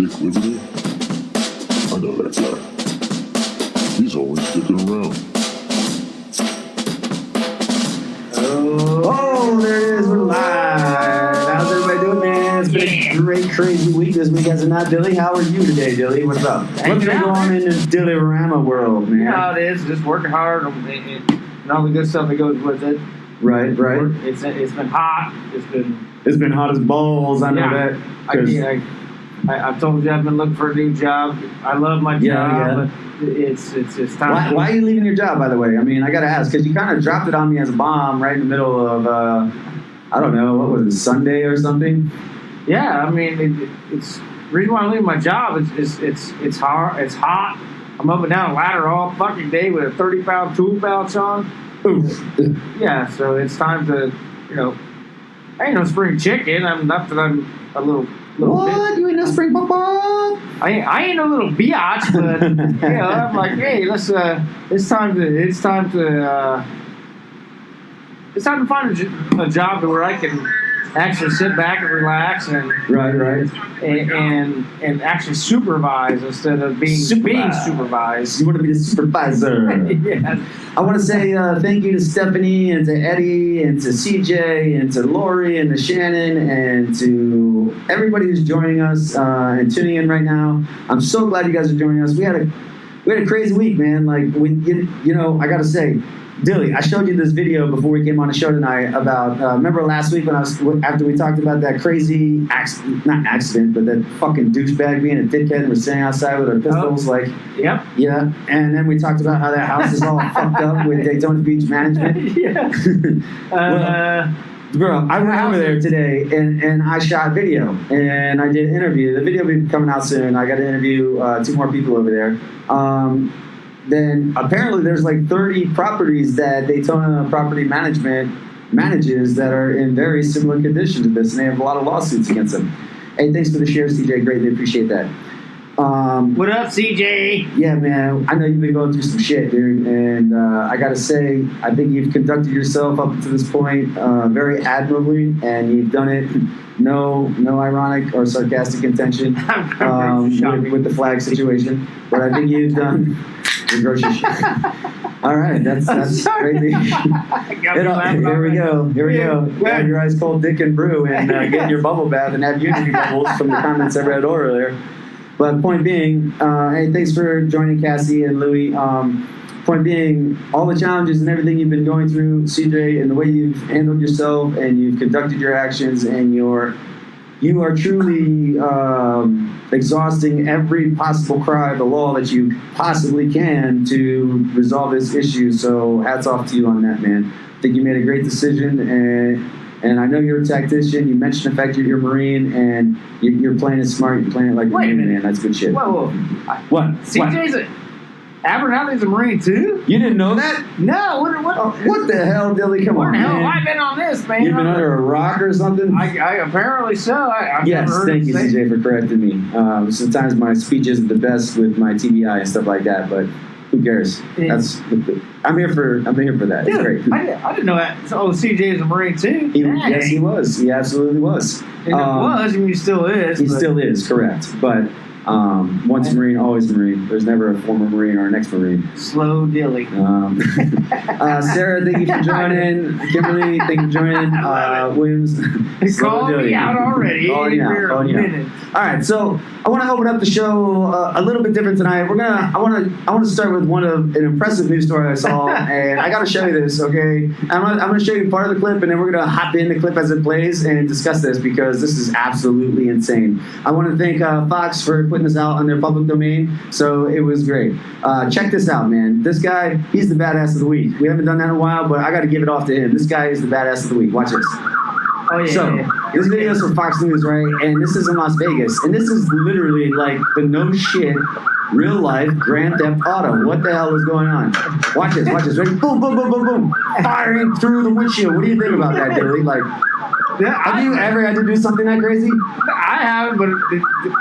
Dick Riveter? I know that guy. He's always sticking around. Oh, there it is. We're live. How's everybody doing, man? It's been a great, crazy week this week, hasn't it, Dilly? How are you today, Dilly? What's up? What's been going on in the Dilly-rama world, man? You know how it is, just working hard and all the good stuff that goes with it. Right. It's been hot. It's been hot as balls. I know Yeah. that. I've told you I've been looking for a new job. I love my job, but it's time. Why are you leaving your job, by the way? I mean, I got to ask, because you kind of dropped it on me as a bomb right in the middle of, I don't know, what was it, Sunday or something? Yeah, I mean, it's the reason why I'm leaving my job. It's hard. It's hot. I'm up and down a ladder all fucking day with a 30-pound tool pouch on. Oof. Yeah, so it's time to, I ain't no spring chicken. Not that I'm a little What? bit. You ain't no spring papa? I ain't no little biatch, but I'm like, hey, it's time to find a job where I can actually sit back and relax and Right. and actually supervise instead of being supervised. You want to be the supervisor. Yeah. I want to say thank you to Stephanie and to Eddie and to CJ and to Lori and to Shannon and to everybody who's joining us and tuning in right now. I'm so glad you guys are joining us. We had a crazy week, man. Like I gotta say, Dilly, I showed you this video before we came on the show tonight about remember last week after we talked about that crazy not accident, but that fucking douchebag being a dickhead and we're sitting outside with our pistols, Yep. Yeah, and then we talked about how that house is all fucked up with Daytona Beach management. Yeah. Bro, I went over there today and I shot video and I did an interview. The video will be coming out soon. I got to interview 2 more people over there. Then apparently there's like 30 properties that Daytona Property Management manages that are in very similar condition to this, and they have a lot of lawsuits against them. Hey, thanks for the share, CJ. Greatly appreciate that. What up, CJ? Yeah, man. I know you've been going through some shit, dude. And I got to say, I think you've conducted yourself up to this point very admirably, and you've done it no ironic or sarcastic intention with the flag situation. But I think you've done the grocery shit. All right, that's great. Here we go. Grab your ice cold dick and brew and get in your bubble bath and have unity bubbles from the comments I read earlier. But point being, hey, thanks for joining Cassie and Louie. Point being, all the challenges and everything you've been going through, CJ, and the way you've handled yourself and you've conducted your actions, and you are truly exhausting every possible cry of the law that you possibly can to resolve this issue. So hats off to you on that, man. I think you made a great decision, and I know you're a tactician. You mentioned the fact that you're a Marine, and you're playing it smart. You're playing it like a Marine, man. That's good shit. Whoa. What? CJ's Abernathy's a Marine too? You didn't know that? No. What? What the hell, Dilly? Come on, Where the hell man. have I been on this, man? You've been under a rock or something? I apparently so. I've Yes, never heard thank you, say- CJ, for correcting me. Sometimes my speech isn't the best with my TBI and stuff like that, but who cares? Yeah. I'm here for that. It's great. Dude, I didn't know that. Oh, CJ is a Marine too? Yes, he was. He absolutely was. And it was, and he still is. He still is, correct. But once a Marine, always a Marine. There's never a former Marine or an ex-Marine. Slow Dilly. Sarah, thank you for joining. Kimberly, thank you for joining. Williams, Call me out already. Calling you out. All right, so I want to open up the show a little bit different tonight. I want to start with an impressive news story I saw, and I got to show you this. Okay, I'm going to show you part of the clip, and then we're going to hop in the clip as it plays and discuss this because this is absolutely insane. I want to thank Fox for putting this out on their public domain, so it was great. Check this out, man. This guy, he's the badass of the week. We haven't done that in a while, but I got to give it off to him. This guy is the badass of the week. Watch this. Oh, yeah. So, this video is from Fox News, right? And this is in Las Vegas. And this is literally like the no shit, real life Grand Theft Auto. What the hell is going on? Watch this. Ready? Boom, boom, boom, boom, boom. Firing through the windshield. What do you think about that, Dilly? Like, have you ever had to do something that crazy? I haven't, but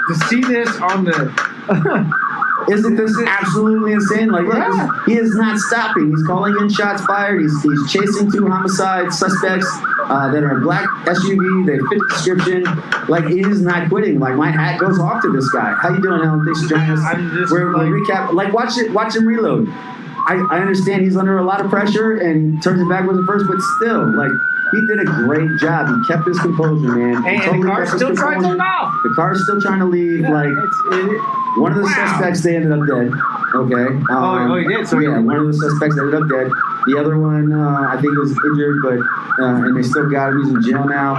to see this on the... Isn't this absolutely insane? Like, look, he is not stopping. He's calling in shots fired. He's chasing 2 homicide suspects. that are black SUV. They fit the description. Like, he is not quitting. Like, my hat goes off to this guy. How you doing, Helen? Thanks for joining us. I'm just We're recap. Like, watch him reload. I understand he's under a lot of pressure and he turns it back with the first, but still, like, he did a great job. He kept his composure, man. He And the totally car's kept his still trying to composure. off. The car's still trying to leave. Like, one of the suspects, they ended up dead. Okay. Oh, he did? So yeah, one of the suspects ended up dead. The other one, I think, was injured, but and they still got him. He's in jail now.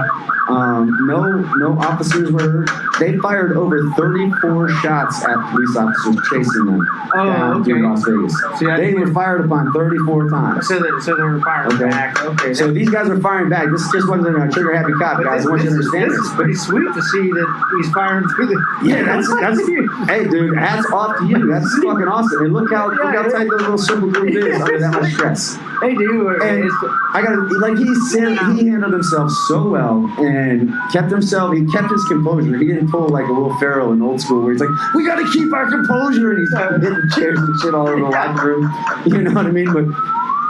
No officers were hurt. They fired over 34 shots at police officers chasing them down through Las Vegas. See, They were fired upon 34 times. So they were firing Okay. back. Okay. So these guys were firing back. This just wasn't a trigger happy cop, But guys. I want you to understand this is pretty sweet to see that he's firing through the. Yeah, that's hey, dude. Hats off to you. That's fucking awesome. And look how tight the little circle group is under that much stress. They do. And I gotta like he handled himself so well and kept his composure. He didn't pull like a Will Ferrell in Old School where he's like, we gotta keep our composure, and he's hitting chairs and shit all over the locker room. You know what I mean? But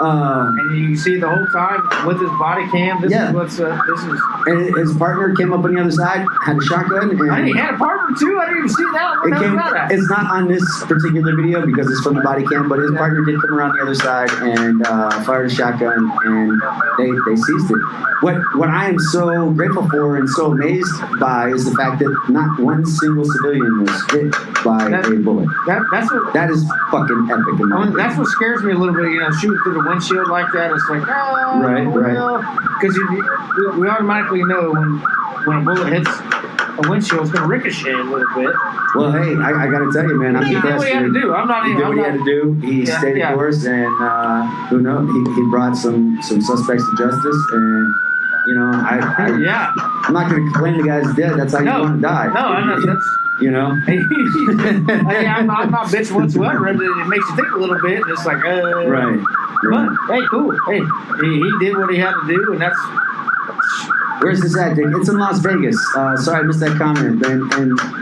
and you see the whole time with his body cam. This is what's this is. and his partner came up on the other side, had a shotgun, and And he had a partner too. I didn't even see that. it's not on this particular video because it's from the body cam, but his partner did come around the other side and fired a shotgun, and they seized it. What I am so grateful for and so amazed by is the fact that not one single civilian was hit by a bullet. That's what. That is fucking epic. In my That's what scares me a little bit. You know, shooting through the windshield like that. It's like, Right. Because we automatically know when a bullet hits a windshield, it's going to ricochet a little bit. Well, hey, I got to tell you, man, I'm He did impressed. what he had to do. I'm not He even. did what he had to do. He stayed the course, and who knows? He brought some suspects to justice, and you know, I'm not going to complain the guy's dead. That's how you want to die. No, I know. That's. You know. I'm not bitching whatsoever. It makes you think a little bit. And it's like, Right. But hey, cool. Hey, he did what he had to do, and that's. Where's this at, Dick? It's in Las Vegas. Sorry, I missed that comment. And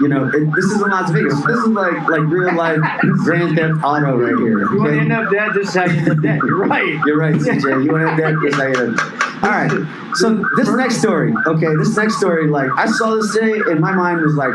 you know, this is in Las Vegas. This is like real life Grand Theft Auto right here. You want to end up dead, this is how you end up dead. You're right. You're right, CJ. You want to end up dead, this is how you end up. All right. So this next story. Okay, this next story. Like I saw this today, and my mind was like,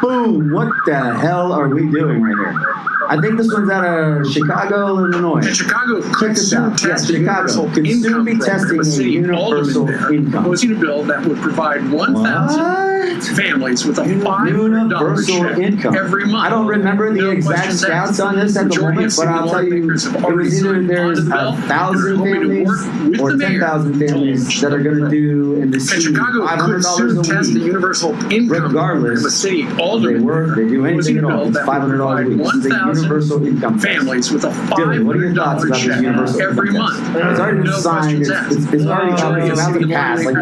boom! What the hell are we doing right here? I think this one's out of Chicago, Illinois. And Chicago Check could this soon out. Yeah, test a Chicago universal could soon income be program. testing The a city universal alderman income. proposing a bill that would provide 1,000 What? families with a $500 Universal check income. every month. I don't remember the No exact questions stats asked. on this at the Majority moment, of but city I'll tell you, lawmakers have it already was either signed there's onto the bill. 1,000 They're hoping to families work with or the mayor 10,000 to families launch that are going to do and And receive Chicago could soon $500 test a the week. universal income Regardless program. The city They alderman work, they do anything at all. It's $500 a week. This is a universal income tax. families with a Dylan, what are your thoughts about $500 this check universal every income month. tax? It's already been No signed. questions It's already Oh, it's about to pass. Like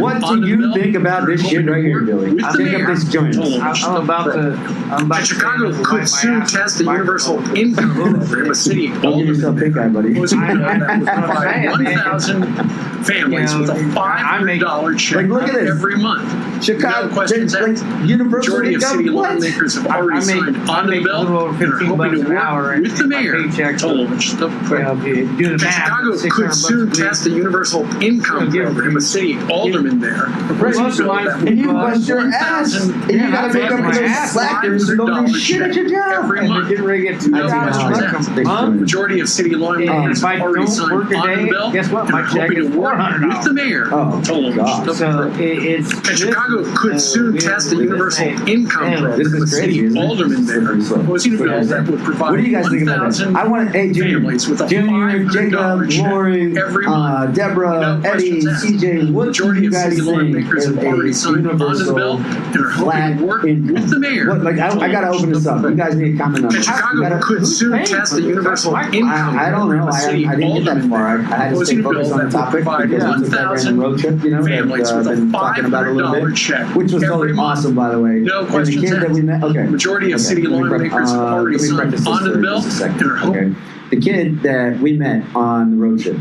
what do on the you bill. think about this shit right here, Billy? With the Take up mayor this joint. I'm about to. And Chicago could soon test the universal income program. A city Don't give yourself alderman pink eye, buddy. proposing a bill that would provide 1,000 families with a $500 check Like, look at this. every month. Chicago, No questions like asked. universal Majority of city income. What? lawmakers have I already make signed on the a bill little over and are 15 hoping bucks to an hour work and with the my mayor paycheck to launch the program. Do the And math. Chicago $600 could soon a week. test the universal income Give- program. A city alderman there. proposing a bill that And you would bust your provide ass. 1,000 And you gotta make up for those ass. slackers who don't do shit at your job. every And month. they're getting ready to get No $2,000 questions asked. a month. Majority of city And lawmakers if I have already don't signed work a on the day, bill. guess what? and My are check hoping is to work $400. with the mayor Oh, to launch God. the So program. it's. And Chicago could soon test the universal income program. This is The crazy, city isn't it? alderman there Slippery slope. proposing a bill that would provide What do you guys think about that? 1,000 I want to, hey, Junior, families with a Jacob, $500 check Lori, every month. Deborah, No Eddie, questions asked. CJ, what do Majority you of guys city think lawmakers of have already a signed on the universal bill and are hoping flat to work income? with the mayor. What, like, I got to open this up. You guys need to comment on And this. You Chicago gotta- could soon paying test for the this? universal That's income I don't know. program. The city I didn't get that alderman far. I had to proposing stay a bill focused on the that topic would provide because we took that random 1,000 road trip, you know, families that with a been talking about a little $500 bit, check which was every totally month. awesome, by the way. No And the questions kid that we met, okay. Majority of Okay, city let me lawmakers have already let me signed practice this onto the for bill just a second, and are hoping. okay? The kid that we met on the road trip,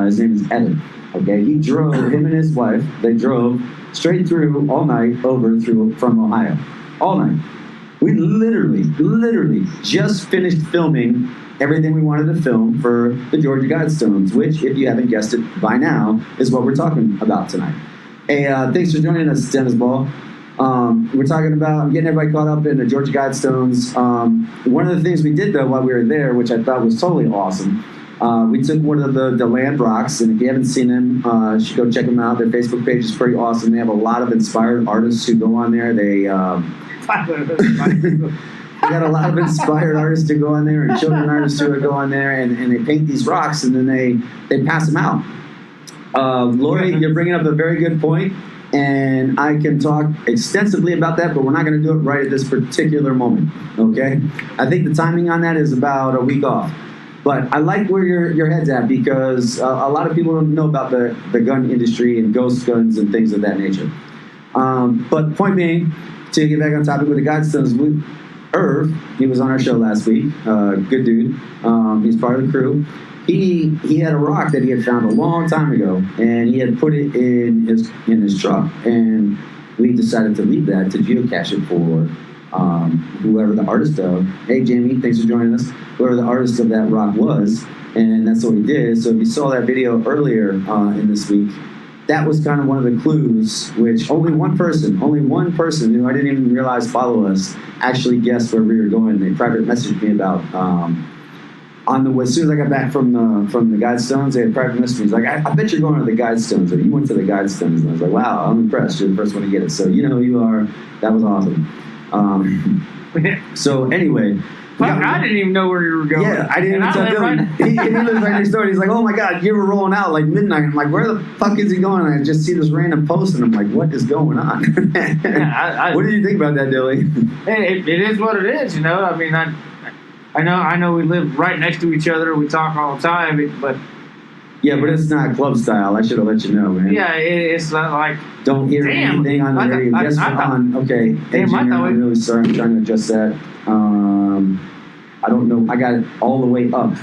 his name is Evan. Okay, he drove him and his wife. They drove straight through all night over through from Ohio, all night. We literally just finished filming everything we wanted to film for the Georgia Guidestones, which, if you haven't guessed it by now, is what we're talking about tonight. Hey, thanks for joining us, Dennis Ball. We're talking about getting everybody caught up in the Georgia Guidestones. One of the things we did, though, while we were there, which I thought was totally awesome, we took one of the Land Rocks, and if you haven't seen them, you should go check them out. Their Facebook page is pretty awesome. They have a lot of inspired artists who go on there. They we got a lot of inspired artists to go on there and children artists who go on there, and they paint these rocks, and then they pass them out. Lori, you're bringing up a very good point, and I can talk extensively about that, but we're not going to do it right at this particular moment, okay? I think the timing on that is about a week off. But I like where your head's at, because a lot of people don't know about the gun industry and ghost guns and things of that nature. But point being, to get back on topic with the Guidestones, Irv, he was on our show last week. Good dude. He's part of the crew. He had a rock that he had found a long time ago, and he had put it in his truck. And we decided to leave that to geocache it for whoever the artist of. Hey, Jamie, thanks for joining us. Whoever the artist of that rock was, and that's what we did. So if you saw that video earlier in this week, that was kind of one of the clues, which only one person who I didn't even realize follow us actually guessed where we were going. They private messaged me about as soon as I got back from the Guidestones, they had private messaged me. He's like, I bet you're going to the Guidestones, or you went to the Guidestones. And I was like, wow, I'm impressed. You're the first one to get it. So you know who you are. That was awesome. So anyway. Fuck, I didn't even know where you were going. Yeah, I didn't even tell Dylan. He lives right next door. He's like, oh my God, you were rolling out like midnight. I'm like, where the fuck is he going? And I just see this random post, and I'm like, what is going on? What did you think about that, Dilly? It is what it is, you know. I mean, I know we live right next to each other. We talk all the time, but yeah, but it's not club style. I should have let you know, man. yeah, it's not like. Don't hear anything on the radio. Yes, on. Okay. Hey, Junior, I'm really sorry. I'm trying to adjust that. I don't know. I got it all the way up.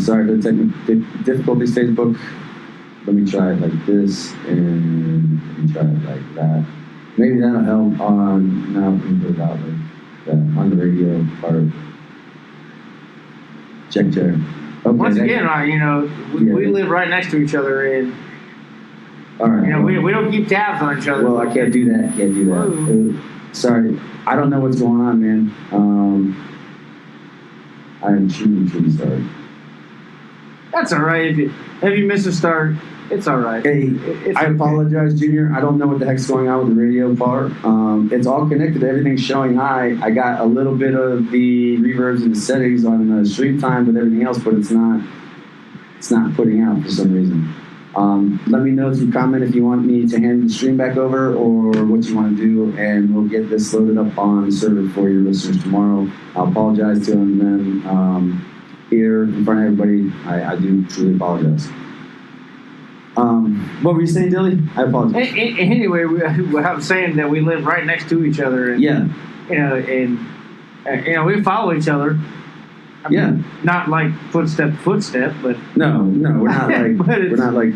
Sorry for the difficulties, Facebook. Let me try it like this, and let me try it like that. Maybe that'll help on. No, let me put it out like that on the radio part. Check. Okay, once again, you know, we live right next to each other, and all right. You know, we don't keep tabs on each other. Well, I can't do that. Sorry, I don't know what's going on, man. I am truly sorry. That's all right. If you miss a start, it's all right. Hey, I apologize, Junior. I don't know what the heck's going on with the radio part. It's all connected. Everything's showing high. I got a little bit of the reverbs and the settings on the stream time with everything else, but it's not putting out for some reason. Let me know through comment if you want me to hand the stream back over or what you want to do, and we'll get this loaded up on the server for your listeners tomorrow. I'll apologize to them here in front of everybody. I do truly apologize. What were you saying, Dilly? I apologize. Anyway, I'm saying that we live right next to each other. And, yeah. You know, and you know, we follow each other. I mean, not like footstep, but no, we're not like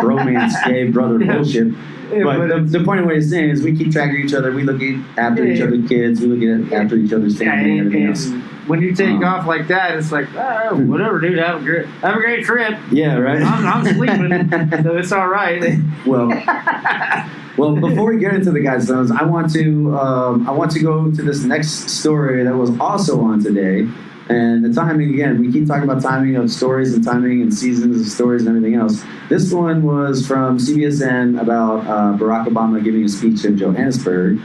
romance gay brother bullshit. Yeah, but the point of what he's saying is we keep track of each other. We look after each other's kids. We look after each other's family and everything else. When you take off like that, it's like, whatever, dude. Have a great trip. Yeah, right. I'm sleeping, so it's all right. Well, before we get into the Guidestones, I want to go to this next story that was also on today. And the timing, again, we keep talking about timing of stories and timing and seasons of stories and everything else. This one was from CBSN about Barack Obama giving a speech in Johannesburg.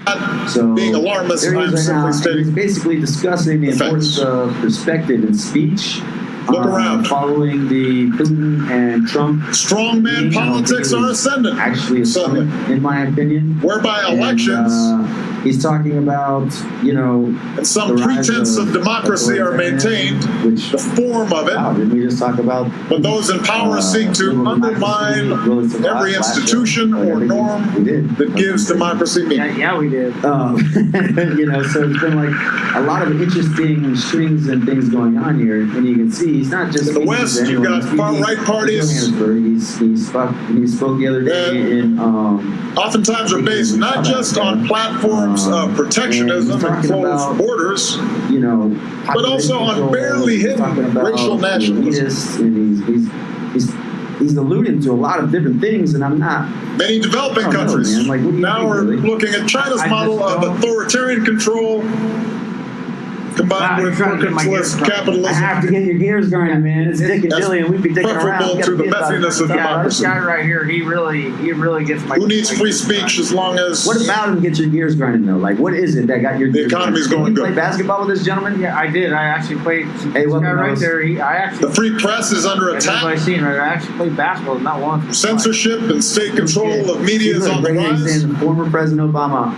So being alarmist, there he is right now. He's basically discussing the importance of perspective in speech. Look around. Following the Putin and Trump. Strongman politics are ascendant. Actually, in my opinion. Whereby elections. He's talking about, and some pretense of democracy are maintained, the form of it. Wow, didn't we just talk about? But those in power seek to undermine every institution or norm that gives democracy meaning. Yeah, we did. So it's been like a lot of interesting strings and things going on here, and you can see he's not just in the West. You've got far-right parties. He spoke the other day in. Oftentimes are based not just on platforms forms of protectionism and closed borders, you know, but also on barely hidden racial nationalism. And he's alluding to a lot of different things, and I'm not. Many developing countries man. Like, what do you now think, are really? looking at China's I model just of don't- authoritarian control combined Wow, with you're trying to get my mercantilist gears going. I capitalism. have to get your gears grinding, man. It's Dick and That's Dilly, and we'd be dicking around. preferable We to gotta the be about messiness of it. Yeah, this democracy. guy right here, he really gets my. Who needs free speech as long as What about him get your gears grinding, though? Like, what is it that got your The gears economy's grinding? going Did you good. play basketball with this gentleman? Yeah, I did. I actually played. Hey, This welcome, guy right Rose. there. I the actually. free press is under As attack? everybody's seen, right? I actually played basketball, not once. but twice. Censorship and state control of media is See, look, on the right here he's rise. saying former President Obama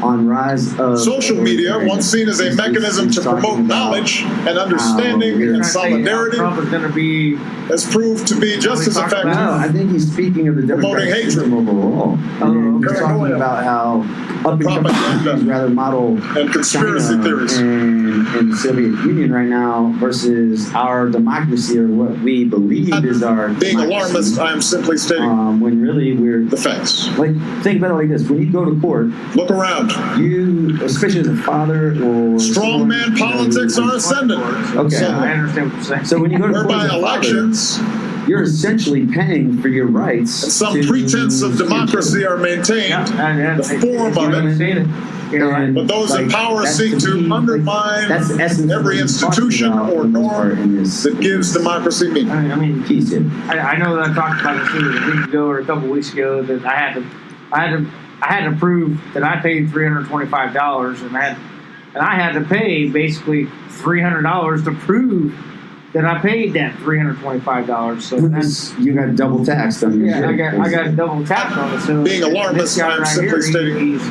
on rise of Social media, once seen as a He's mechanism to talking promote about knowledge and understanding we're and Trying to say how solidarity, Trump is going to be. has proved to be just as talk about- effective. No, I think he's speaking of the Promoting democratic hatred. system overall. Oh, And he's okay. talking about how up and coming Propaganda. countries rather model And conspiracy China theories. and the Soviet Union right now versus our democracy, or what we believe is our Being democracy. alarmist, I am simply stating When really we're the facts. like, think about it like this: when you go to court, Look around. you, especially as a father or someone, Strongman you know, politics who- are ascendant. Okay. Yeah, I understand what you're saying. So when you go to court Whereby as a father, elections you're essentially paying for your rights. and some to pretense of your democracy children. are maintained. and the form if you of it. understand it. You know, And, But those in power that's seek to me, undermine that's the essence of every what he's talking institution about or for the most norm part in this- that gives democracy meaning. I mean, Keys in. I know that I talked about this a week ago or a couple weeks ago that I had to prove that I paid $325, and I had to pay basically $300 to prove that I paid that $325. So that's You got double taxed on your shit. I got double tapped on it. So Being alarmist, this guy I'm right simply here, stating he's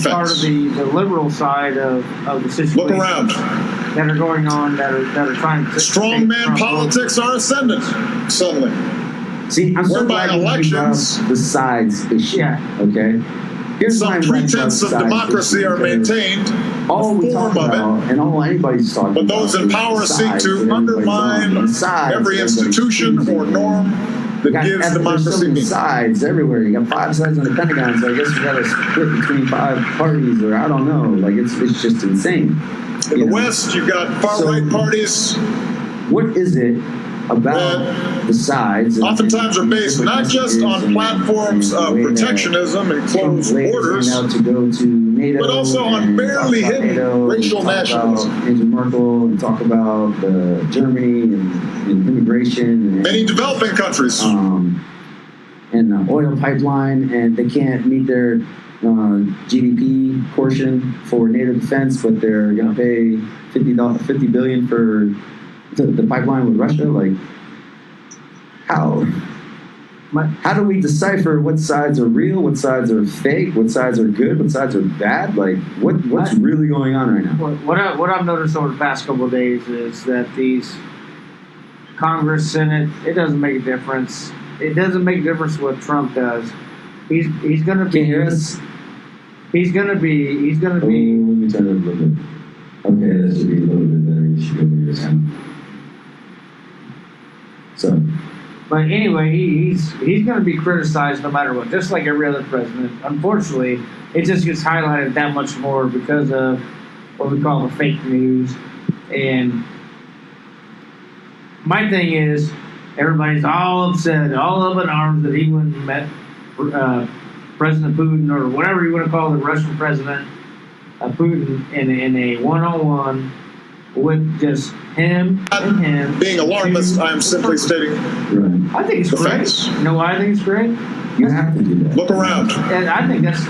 the part of facts. the liberal side of the situation. Look around. that are going on that are trying to Strongman take Trump politics are ascendant suddenly. See, I'm so Whereby glad you brought elections- up the sides issue. Yeah. Okay. Here's why Some I'm glad you pretense brought of up the sides democracy issue, are because maintained. all we the talk form of it. about, and all anybody's talking But about, those in is power the seek sides to that everybody's undermine on. The sides every that everybody's institution choosing. or norm that Got gives there's so democracy many meaning. sides everywhere. You got 5 sides on the Pentagon, so I guess you got to split between 5 parties, or I don't know. Like it's just insane. In You the know? West, you've got far-right parties What is it about the sides? and- oftentimes are and based different not just messages on and- platforms and the of way that protectionism and Trump closed lays borders, it out to go to NATO, but also on and barely talk about hidden NATO, and racial talk nationalism. about Angela Merkel, and talk about Germany and immigration. And, many developing countries. and the oil pipeline, and they can't meet their GDP portion for NATO defense, but they're going to pay $50 billion for the pipeline with Russia. Like, how do we decipher what sides are real, what sides are fake, what sides are good, what sides are bad? Like, what's really going on right now? What I've noticed over the past couple of days is that these Congress, Senate, it doesn't make a difference. It doesn't make a difference what Trump does. He's going to be. Can you hear us? He's going to be. Oh, let me turn it a little bit. Okay, that should be a little bit better. You should be able to hear us now. So, But anyway, he's going to be criticized no matter what, just like every other president. Unfortunately, it just gets highlighted that much more because of what we call the fake news. And my thing is, everybody's all upset, all up in arms that he went and met President Putin, or whatever you want to call the Russian president, Putin, in a one-on-one with just him and him. Being alarmist, I am simply stating right. I think it's the great. facts. You know why I think it's great? You have to do that. Look around. And I think that's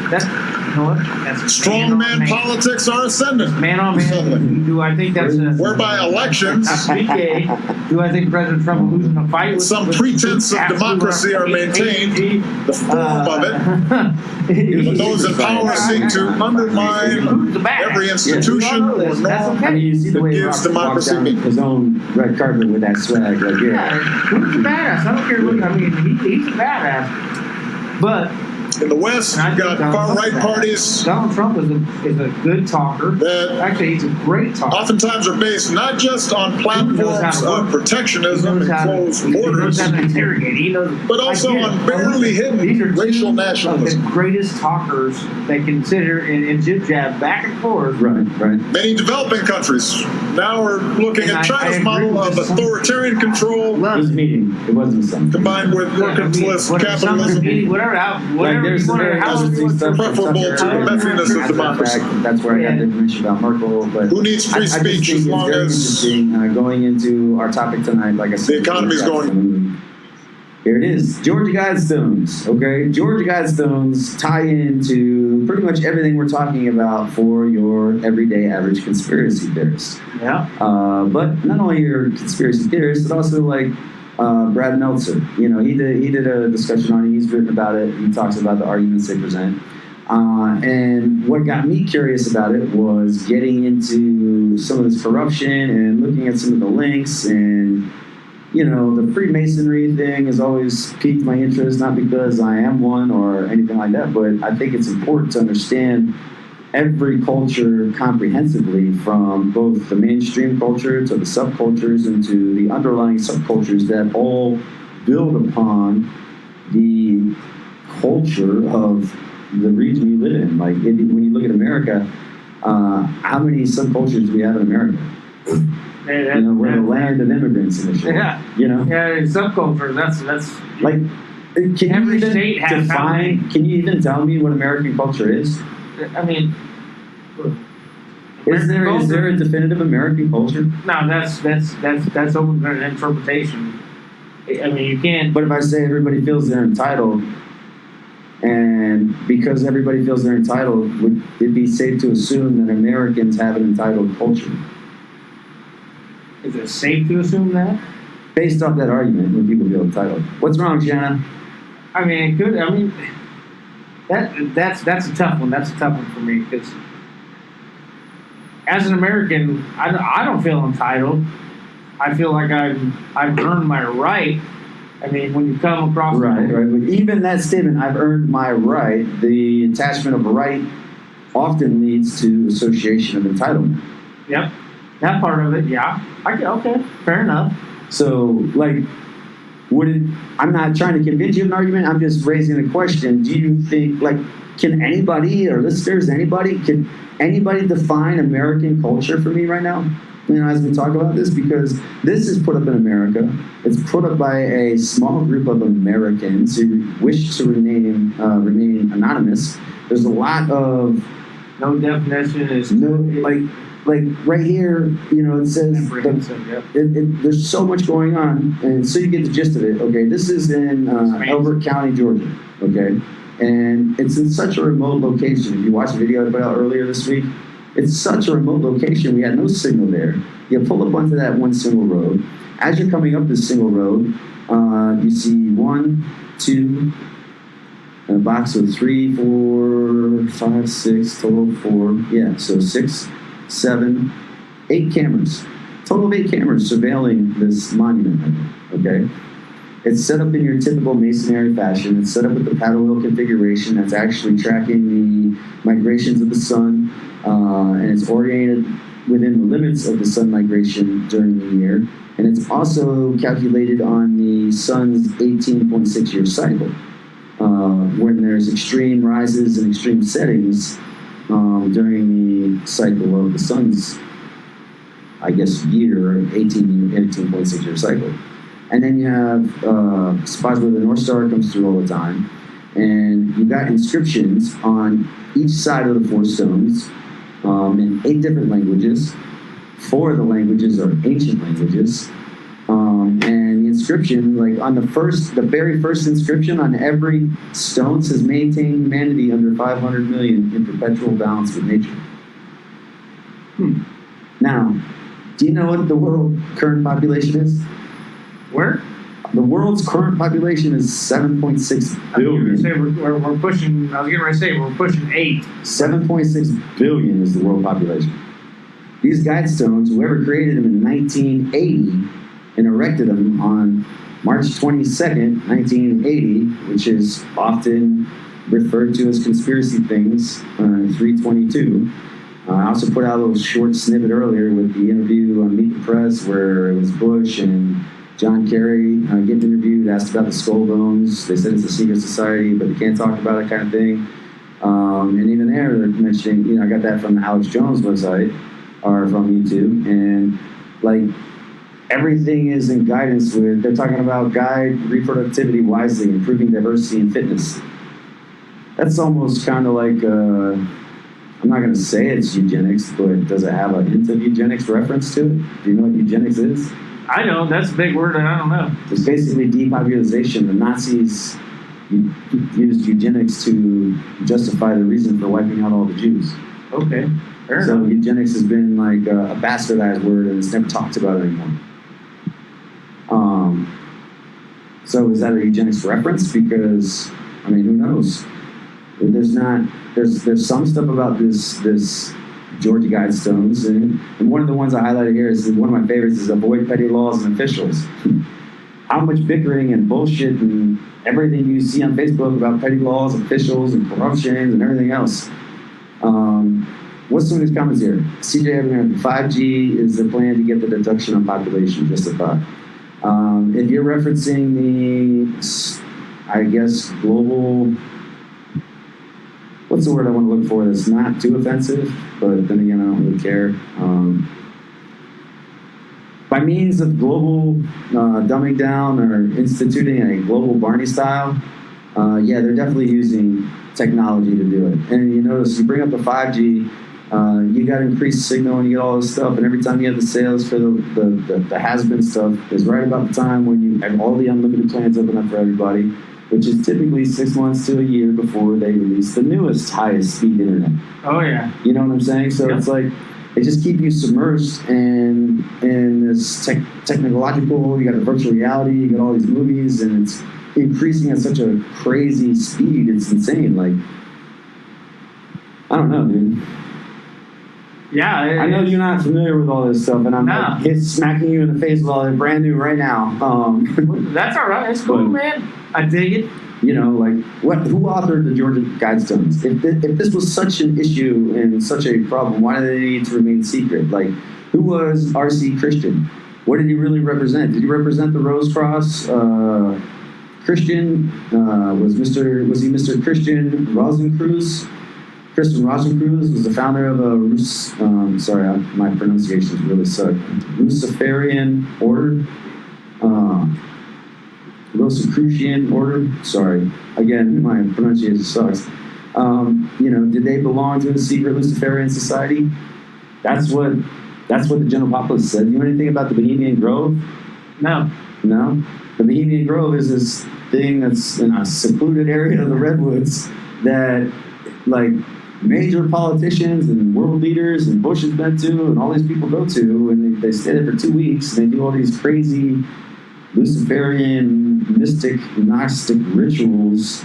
you know what? That's Strongman politics are ascendant. Man on man. Do I think that's a Whereby elections, BK? Do I think President Trump losing a fight with Some with pretense of absolute democracy are maintained. the form of it, but those in power seek to undermine every institution or norm I mean, you see the that way gives Rock walks democracy down meaning. his own red carpet with that swag, like, Yeah, Putin's a badass. I don't care what. I mean, he's a badass. But In the West, And I you've think got Donald far-right Trump- parties Donald Trump is a good talker. that Actually, he's a great talker. oftentimes are based not just on platforms of protectionism and closed He knows borders, how to interrogate. He knows, but also I get it. on barely These are hidden two racial of the nationalism. greatest talkers they consider and jib jab back and forth. Right, right. Many developing countries now are looking And at I China's agree model with of this. authoritarian control It was a meeting. It wasn't something. combined with mercantilist capitalism, Whatever there's you some want very to, however you interesting want stuff. to. preferable to the messiness of democracy. That's where I got the information about Merkel. But Who needs free I just speech think as it's long very as interesting going into our topic tonight. Like I said, the economy's going? Here it is, Georgia Guidestones. Okay, Georgia Guidestones tie into pretty much everything we're talking about for your everyday average conspiracy theorist. Yeah. But not only your conspiracy theorists, but also like Brad Meltzer. You know, he did a discussion on it. He's written about it. He talks about the arguments they present. And what got me curious about it was getting into some of this corruption and looking at some of the links. And, you know, the Freemasonry thing has always piqued my interest, not because I am one or anything like that, but I think it's important to understand every culture comprehensively, from both the mainstream culture to the subcultures and to the underlying subcultures that all build upon the culture of the region you live in. Like when you look at America, how many subcultures do we have in America? You know, we're the land of immigrants initially. Yeah. You know, Yeah, in subculture, that's like can Every you even state has how many? define? Can you even tell me what American culture is? I mean, Is there a definitive American culture? no, that's open to interpretation. I mean, you can't. But if I say everybody feels they're entitled, and because everybody feels they're entitled, would it be safe to assume that Americans have an entitled culture? Is it safe to assume that? Based off that argument, when people feel entitled. What's wrong, Shanna? I mean, it could. I mean, that's a tough one. That's a tough one for me because as an American, I don't feel entitled. I feel like I've earned my right. I mean, when you come across Right. But even that statement, I've earned my right, the attachment of right often leads to association of entitlement. Yep, that part of it. Yeah. Okay. Fair enough. So, like, I'm not trying to convince you of an argument, I'm just raising a question. Do you think, like, can anybody or listeners, can anybody define American culture for me right now? You know, as we talk about this, because this is put up in America. It's put up by a small group of Americans who wish to remain anonymous. There's a lot of No definition is like right here, you know, it says comprehensive. Yep. there's so much going on, and so you get the gist of it. Okay, this is in Elbert County, Georgia. Okay, and it's in such a remote location. If you watch the video I put out earlier this week, it's such a remote location. We had no signal there. You pull up onto that one single road. As you're coming up this single road, you see 1, 2, and a box of 3, 4, 5, 6, total 4. Yeah, so 6, 7, 8 cameras. Total of 8 cameras surveilling this monument. Okay? It's set up in your typical masonry fashion. It's set up with the paddle wheel configuration that's actually tracking the migrations of the sun, and it's oriented within the limits of the sun migration during the year. And it's also calculated on the sun's 18.6-year cycle, when there's extreme rises and extreme settings during the cycle of the sun's, I guess, year, 18.6-year cycle. And then you have spots where the North Star comes through all the time. And you got inscriptions on each side of the 4 stones in 8 different languages. 4 of the languages are ancient languages. And the inscription, like on the very first inscription on every stone says, maintain humanity under 500 million in perpetual balance with nature. Now, do you know what the world current population is? Where? The world's current population is 7.6 billion. We're pushing. I was getting ready to say we're pushing 8. 7.6 billion is the world population. These guidestones, whoever created them in 1980 and erected them on March 22nd, 1980, which is often referred to as conspiracy things, 322. I also put out a little short snippet earlier with the interview on Meet the Press where it was Bush and John Kerry getting interviewed, asked about the skull bones. They said it's a secret society, but they can't talk about it, kind of thing. And even there, they're mentioning, I got that from the Alex Jones website or from YouTube, and like everything is in guidance with. They're talking about guide reproductivity wisely, improving diversity and fitness. That's almost kind of like. I'm not going to say it's eugenics, but does it have a hint of eugenics reference to it? Do you know what eugenics is? I know, that's a big word and I don't know. It's basically depopulation. The Nazis used eugenics to justify the reason for wiping out all the Jews. Okay, fair So enough. eugenics has been like a bastardized word and it's never talked about anymore. So is that a eugenics reference? Because, who knows? There's some stuff about this Georgia Guidestones, and one of the ones I highlighted here is one of my favorites is avoid petty laws and officials. How much bickering and bullshit and everything you see on Facebook about petty laws, officials, and corruption and everything else. What's some of these comments here? CJ Evan, 5G is the plan to get the deduction on population, just a thought. If you're referencing the, global, what's the word I want to look for that's not too offensive, but then again, I don't really care. By means of global dumbing down or instituting a global Barney style, they're definitely using technology to do it. And you notice, you bring up the 5G, you got increased signal and you get all this stuff, and every time you have the sales for the has-been stuff is right about the time when you have all the unlimited plans open up for everybody, which is typically 6 months to a year before they release the newest, highest speed internet. Oh yeah. You know what I'm saying? So It's like, they just keep you submerged in this technological, you got a virtual reality, you got all these movies, and it's increasing at such a crazy speed, it's insane. Like, I don't know, dude. Yeah. I know you're not familiar with all this stuff, and I'm like, smacking you in the face with all that brand new right now. That's all right. It's cool, man. I dig it. Who authored the Georgia Guidestones? If this was such an issue and such a problem, why do they need to remain secret? Like, who was R.C. Christian? What did he really represent? Did he represent the Rose Cross? Christian was he Mr. Christian Rosencreuz? Christian Rosencreuz was the founder of a my pronunciations really suck. Luciferian order. Rosicrucian order. Sorry. Again, my pronunciation sucks. Did they belong to a secret Luciferian society? That's what the general populace said. You know anything about the Bohemian Grove? No. No? The Bohemian Grove is this thing that's in a secluded area of the Redwoods that, like, major politicians and world leaders and Bush has been to and all these people go to, and they stay there for 2 weeks and they do all these crazy Luciferian, mystic, Gnostic rituals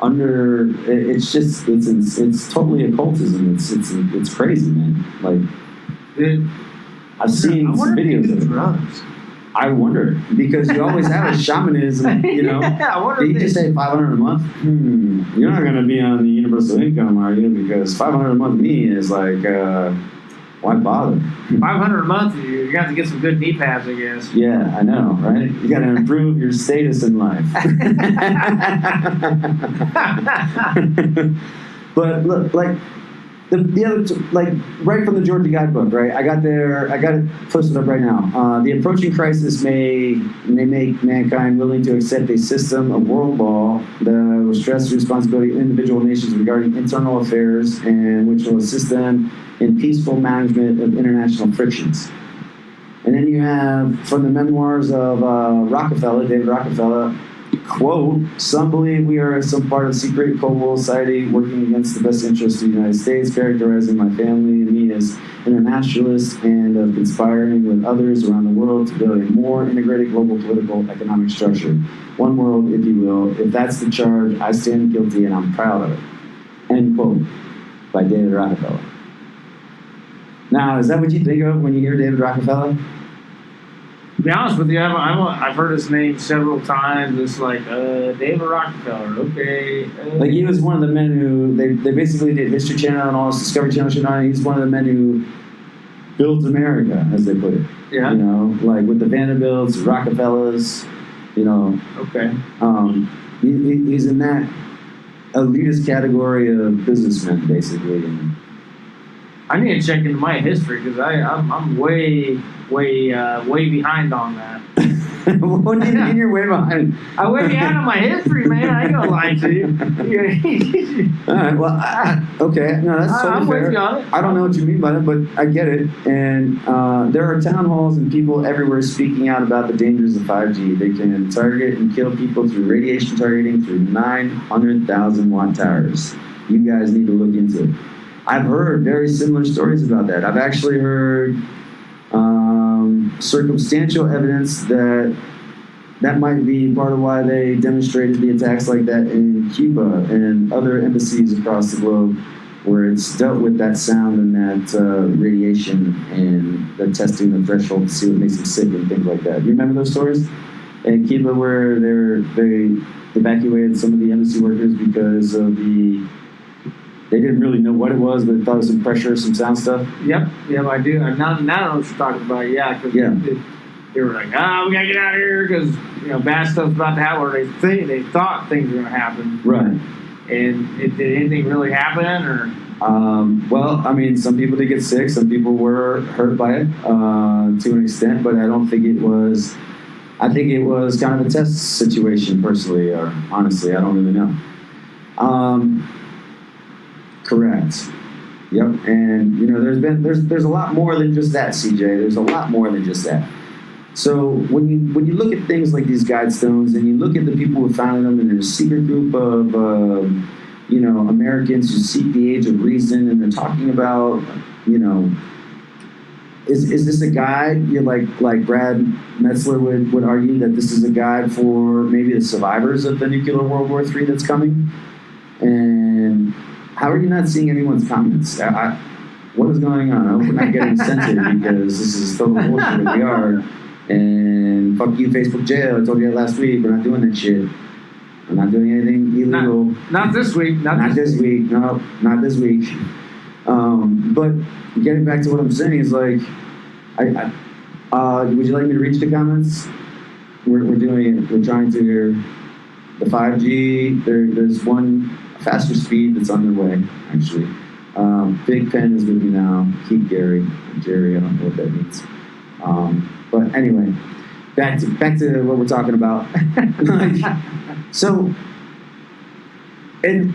under. It's totally occultism. It's crazy, man. Like, I've seen some videos of it. I wonder, because you always have a shamanism, I wonder Did you just say $500 a month? You're not going to be on the universal income, are you? Because $500 a month to me is like, why bother? $500 a month, you got to get some good knee pads, I guess. Yeah, I know, right? You got to improve your status in life. But look, like, the other, like, right from the Georgia Guidebook, right? I got it posted up right now. The approaching crisis may make mankind willing to accept a system of world law that will stress the responsibility of individual nations regarding internal affairs and which will assist them in peaceful management of international frictions. And then you have, from the memoirs of David Rockefeller, quote, "Some believe we are some part of secret Cold War society working against the best interests of the United States, characterizing my family and me as internationalists and of conspiring with others around the world to build a more integrated global political economic structure. One world, if you will. If that's the charge, I stand guilty and I'm proud of it." End quote, by David Rockefeller. Now, is that what you think of when you hear David Rockefeller? To be honest with you, I've heard his name several times. It's like David Rockefeller. Okay. Like he was one of the men who they basically did History Channel and all this Discovery Channel shit on it. He's one of the men who built America, as they put it. Yeah. You know, like with the Vanderbilts, Rockefellers, you know. Okay. He's in that elitist category of businessmen, basically. And I need to check into my history because I'm way behind on that. what do you mean you're way behind? I'm way behind on my history, man. I ain't gonna lie to you. All right, well, okay, no, that's totally I'm fair. with you on it. I don't know what you mean by it, but I get it. And there are town halls and people everywhere speaking out about the dangers of 5G. They can target and kill people through radiation targeting through 900,000 watt towers. You guys need to look into it. I've heard very similar stories about that. I've actually heard circumstantial evidence that might be part of why they demonstrated the attacks like that in Cuba and other embassies across the globe, where it's dealt with that sound and that radiation and the testing the threshold to see what makes them sick and things like that. You remember those stories? In Cuba, where they evacuated some of the embassy workers because of they didn't really know what it was, but they thought it was some pressure, some sound stuff. Yep, I do. Now I know what you're talking about. Yeah, because they were like, we gotta get out of here because bad stuff's about to happen, or they thought things were gonna happen. Right. And did anything really happen, or? Well, I mean, some people did get sick. Some people were hurt by it to an extent, but I don't think it was. I think it was kind of a test situation, personally, or honestly, I don't really know. Correct. Yep. And there's a lot more than just that, CJ. There's a lot more than just that. So when you look at things like these guide stones, and you look at the people who founded them, and there's a secret group of Americans who seek the age of reason, and they're talking about is this a guide? Like Brad Metzler would argue that this is a guide for maybe the survivors of the nuclear World War III that's coming. And how are you not seeing anyone's comments? What is going on? I hope we're not getting censored because this is total bullshit that we are. And fuck you, Facebook jail. I told you that last week. We're not doing that shit. We're not doing anything illegal. Not this week. Not this week. No, not this week. But getting back to what I'm saying is like, would you like me to reach the comments? We're doing it. We're trying to hear the 5G. There's one faster speed that's on their way, actually. Big Pen is with me now. Keep Jerry, I don't know what that means. But anyway, back to what we're talking about. So, and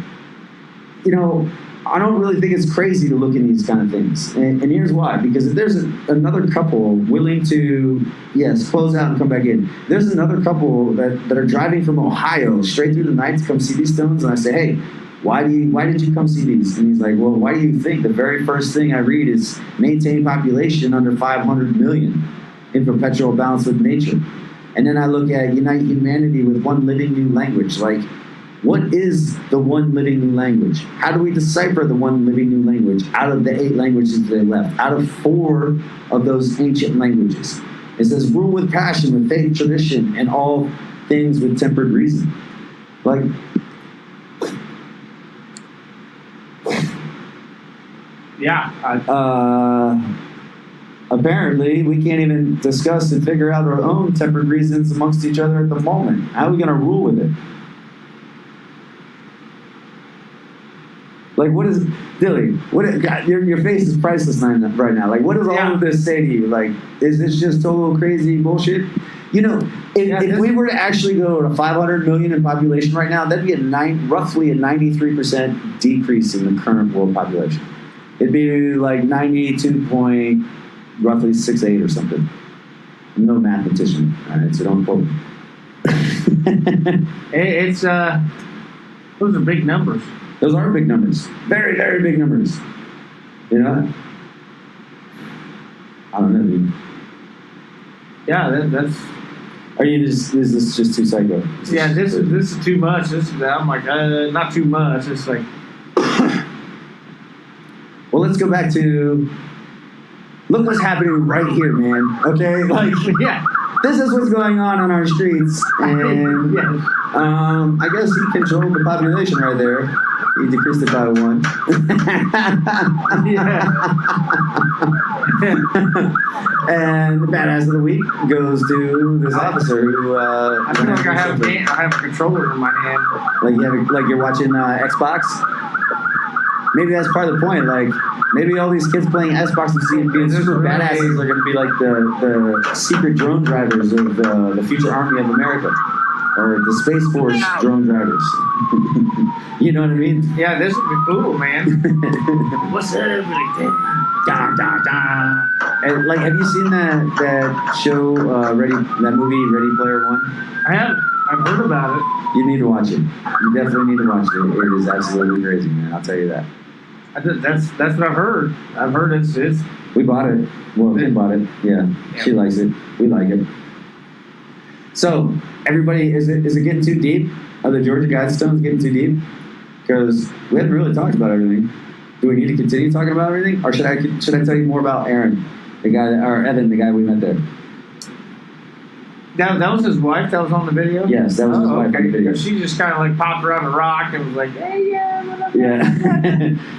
I don't really think it's crazy to look at these kind of things. And here's why. Because if there's another couple willing to, close out and come back in. There's another couple that are driving from Ohio straight through the night to come see these stones. And I say, hey, why did you come see these? And he's like, well, why do you think? The very first thing I read is maintain population under 500 million in perpetual balance with nature. And then I look at unite humanity with one living new language. Like, what is the one living new language? How do we decipher the one living new language out of the 8 languages they left? Out of 4 of those ancient languages. It says, rule with passion, with faith, tradition, and all things with tempered reason. Like, apparently, we can't even discuss and figure out our own tempered reasons amongst each other at the moment. How are we going to rule with it? Like, what is, Dilly, God, your face is priceless right now. Like, what does all of this say to you? Like, is this just total crazy bullshit? If we were to actually go to 500 million in population right now, that'd be roughly a 93% decrease in the current world population. It'd be like 92 point, roughly 6.8 or something. I'm no mathematician, all right, so don't quote me. It's those are big numbers. Those are big numbers. Very, very big numbers. I don't know, dude. Yeah, that's. Is this just too psycho? This is too much. I'm like, not too much. It's like. Well, let's go back to. Look what's happening right here, man. Okay, like this is what's going on our streets, and Yeah. I guess he controlled the population right there. He decreased it by 1. And the badass of the week goes to this officer who. I feel like I have a controller in my hand. like you're watching Xbox. Maybe that's part of the point. Like maybe all these kids playing Xbox and being super badasses are going to be like the secret drone drivers of the future army of America, or the Space Force drone drivers. You know what I mean? Yeah, this would be cool, man. What's up, everybody? Da, da, da. And like, have you seen that show? That movie, Ready Player One? I have. I've heard about it. You need to watch it. You definitely need to watch it. It is absolutely crazy, man. I'll tell you that. That's what I've heard. I've heard it's We bought it. Well, we bought it. Yeah. She likes it. We like it. So, everybody, is it getting too deep? Are the Georgia Guidestones getting too deep? Because we haven't really talked about everything. Do we need to continue talking about everything, or should I tell you more about Aaron, or Evan, the guy we met there? That was his wife that was on the video? Yes, that was his wife on the video. She just kind of like popped around a rock and was like, hey, yeah, what up? Yeah.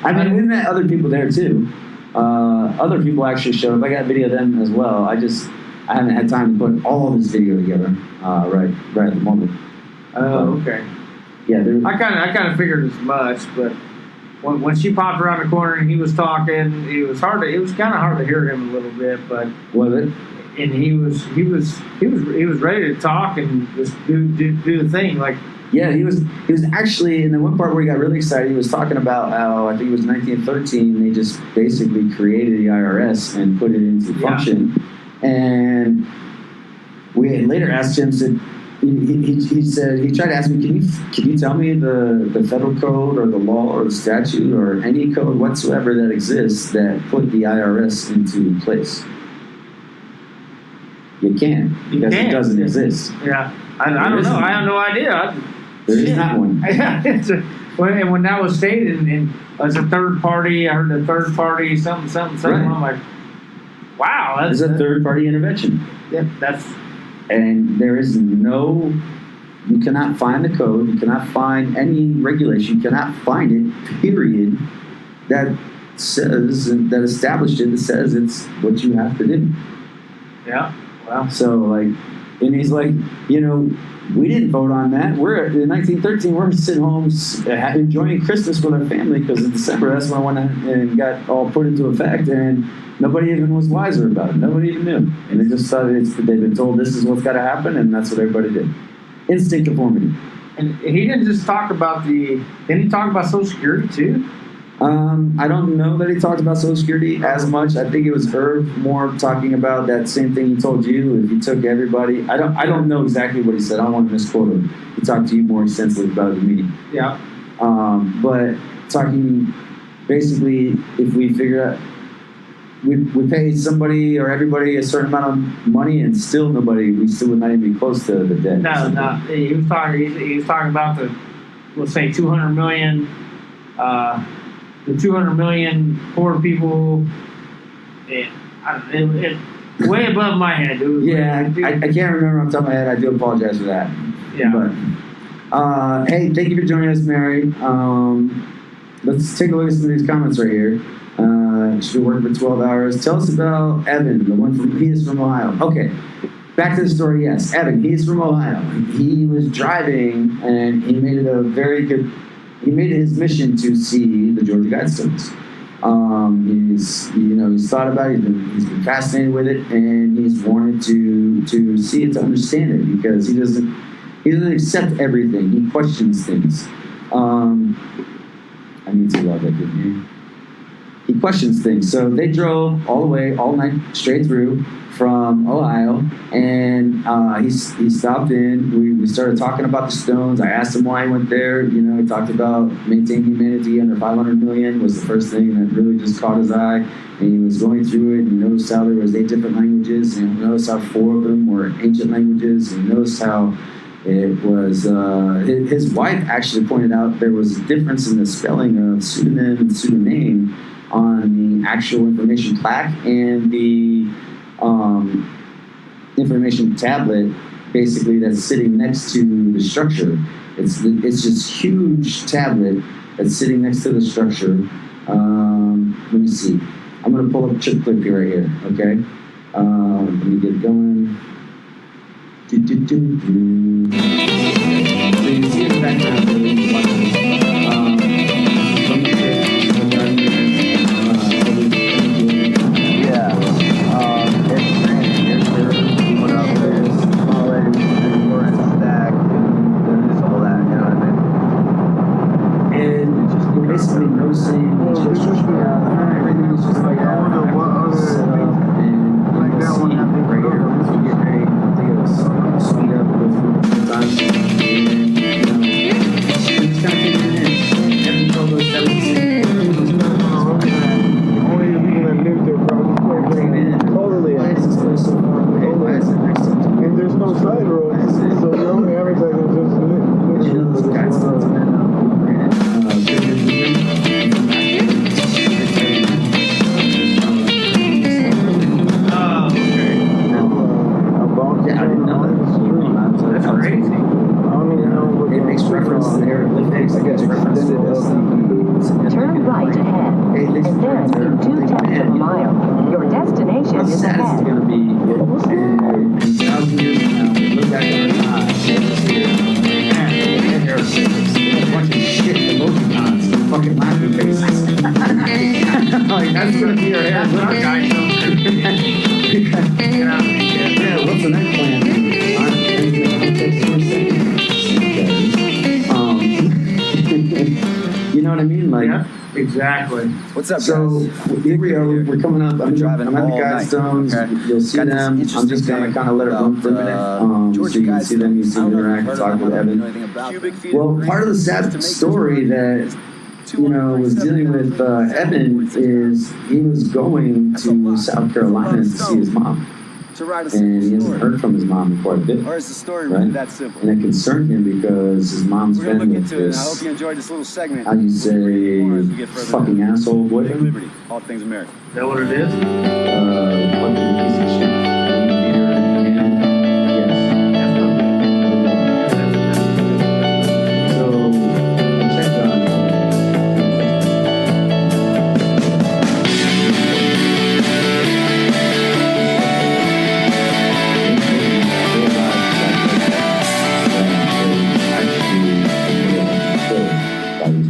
I mean, we met other people there too. Other people actually showed up. I got video of them as well. I haven't had time to put all of this video together right at the moment. Oh, okay. Yeah, I kind of figured as much, but when she popped around the corner and he was talking, it was kind of hard to hear him a little bit, but was it? And he was ready to talk and just do the thing, like. Yeah, he was actually in the one part where he got really excited. He was talking about how I think it was 1913 they just basically created the IRS and put it into function. And we later asked him, said he said he tried to ask me, can you tell me the federal code or the law or the statute or any code whatsoever that exists that put the IRS into place? You can't, because it doesn't exist. Yeah, I don't know. I have no idea. There is not one. And when that was stated, and as a third party, I heard a third party something. Right. I'm like, wow, It's a third party intervention. Yeah, that's. And there is you cannot find the code, you cannot find any regulation, you cannot find it, period, that says, that established it, that says it's what you have to do. Yeah, wow. So, like, and he's like, we didn't vote on that. We're in 1913, we're sitting home enjoying Christmas with our family because in December, that's when I went and got all put into effect, and nobody even was wiser about it. Nobody even knew. And they just thought they've been told this is what's got to happen, and that's what everybody did. Instinct conformity. And he didn't just talk about didn't he talk about Social Security too? I don't know that he talked about Social Security as much. I think it was Irv more talking about that same thing he told you. If he took everybody, I don't know exactly what he said. I don't want to misquote him. He talked to you more extensively about it in the meeting. Yeah. But talking basically, if we figure out we pay somebody or everybody a certain amount of money and still we still would not even be close to the debt. No. He was talking about let's say 200 million. The 200 million poor people, it way above my head. Yeah, I can't remember off the top of my head. I do apologize for that. Yeah. But, hey, thank you for joining us, Mary. Let's take a look at some of these comments right here. She's been working for 12 hours. Tell us about Evan, he is from Ohio. Okay, back to the story. Yes, Evan, he's from Ohio. He was driving, and he made it he made it his mission to see the Georgia Guidestones. He's thought about it, he's been fascinated with it, and he's wanted to see it, to understand it, because he doesn't accept everything. He questions things. I need to love that good name. He questions things. So they drove all the way, all night, straight through from Ohio, and he stopped in. We started talking about the stones. I asked him why he went there. He talked about maintaining humanity under 500 million was the first thing that really just caught his eye. And he was going through it, and he noticed how there was 8 different languages, and he noticed how 4 of them were ancient languages, and he noticed how it was, his wife actually pointed out there was a difference in the spelling of pseudonym and pseudonym on the actual information plaque and the information tablet, basically that's sitting next to the structure. It's this huge tablet that's sitting next to the structure. Let me see. I'm gonna pull up a chip clip here right here. Okay. Let me get going. So you see in the background. Basically noticing everything is just like that. And you'll see right here, once you get ready, they go speed up, go through times, and it's kind of taking it in. Every all those 76. Only the people that live there probably totally. Why is this place so far away? Why is it next to it? And there's no side roads, so the only advertising is just You know, those guys still to that That's crazy. I don't even know what it makes reference to the hieroglyphics. I guess reference to all this stuff. Turn right ahead, Hey, and then in 2/10 of a mile, your destination How is sad is it ahead. going to be in 1,000 years from now, we look back at our lives and just hear, man, there are a bunch of shit emojicons, fucking laughing faces. Like, that's going to be our hair. That's what our guys don't do. Yeah, what's the next plan? You know what I mean? Like, Yeah, exactly. What's up, so guys? here we are. We're coming up. I'm driving at the all Guidestones. night. Okay. You'll see Got this them. I'm interesting just gonna thing kind of let it run for a minute. about, So you can see them. You see them interact, talk with Evan. Well, part of the sad story that was dealing with Evan is he was going to South Carolina to see his mom, and he hasn't heard from his mom in quite a bit. Or is the story Right. really that simple? And it concerned him because his mom's We're gonna been look with into it. I hope this, you enjoyed this little segment. how do you say, fucking asshole Take boyfriend. liberty, all things American. Is that what it is? Fucking piece of shit. Beer and yes. So check on.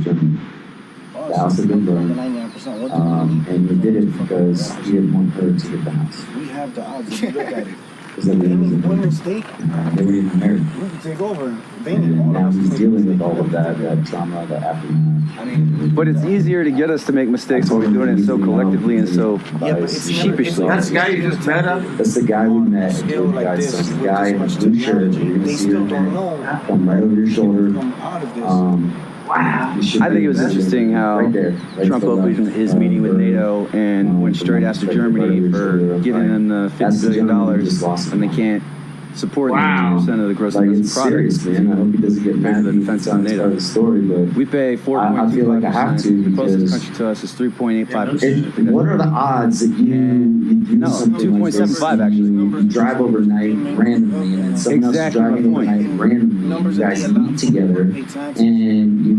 The house had been burned, and he did it because he didn't want her to get the house. we have the odds. If you look at it. Because they Any one were mistake, they were even married. we can take over. And now he's dealing with all of that trauma, the aftermath. But it's easier to get us to make mistakes when we're doing it so collectively and so sheepishly. That's the guy you just met up? That's the guy we met. Skill like Guys, this, the guy in the blue shirt. You're gonna they see her still don't know. come right over your shoulder. Come out of this. Wow. You should I think it was be interesting how right there, right Trump to the opened left. his meeting with NATO and went straight after Germany for giving them the That's $50 the billion, gentleman who just lost and they it. can't support Wow. 90% of the gross Like, domestic it's product. serious, man. I hope he doesn't get mad the at me defense on of this NATO. part of the story, but We pay 4.25%. I feel like I have to The closest because- country to us is 3.85%. what are the odds that you do No, something like this? 2.75 actually. You drive overnight randomly, and then someone else is Exactly my driving point. overnight randomly. You guys meet together, and you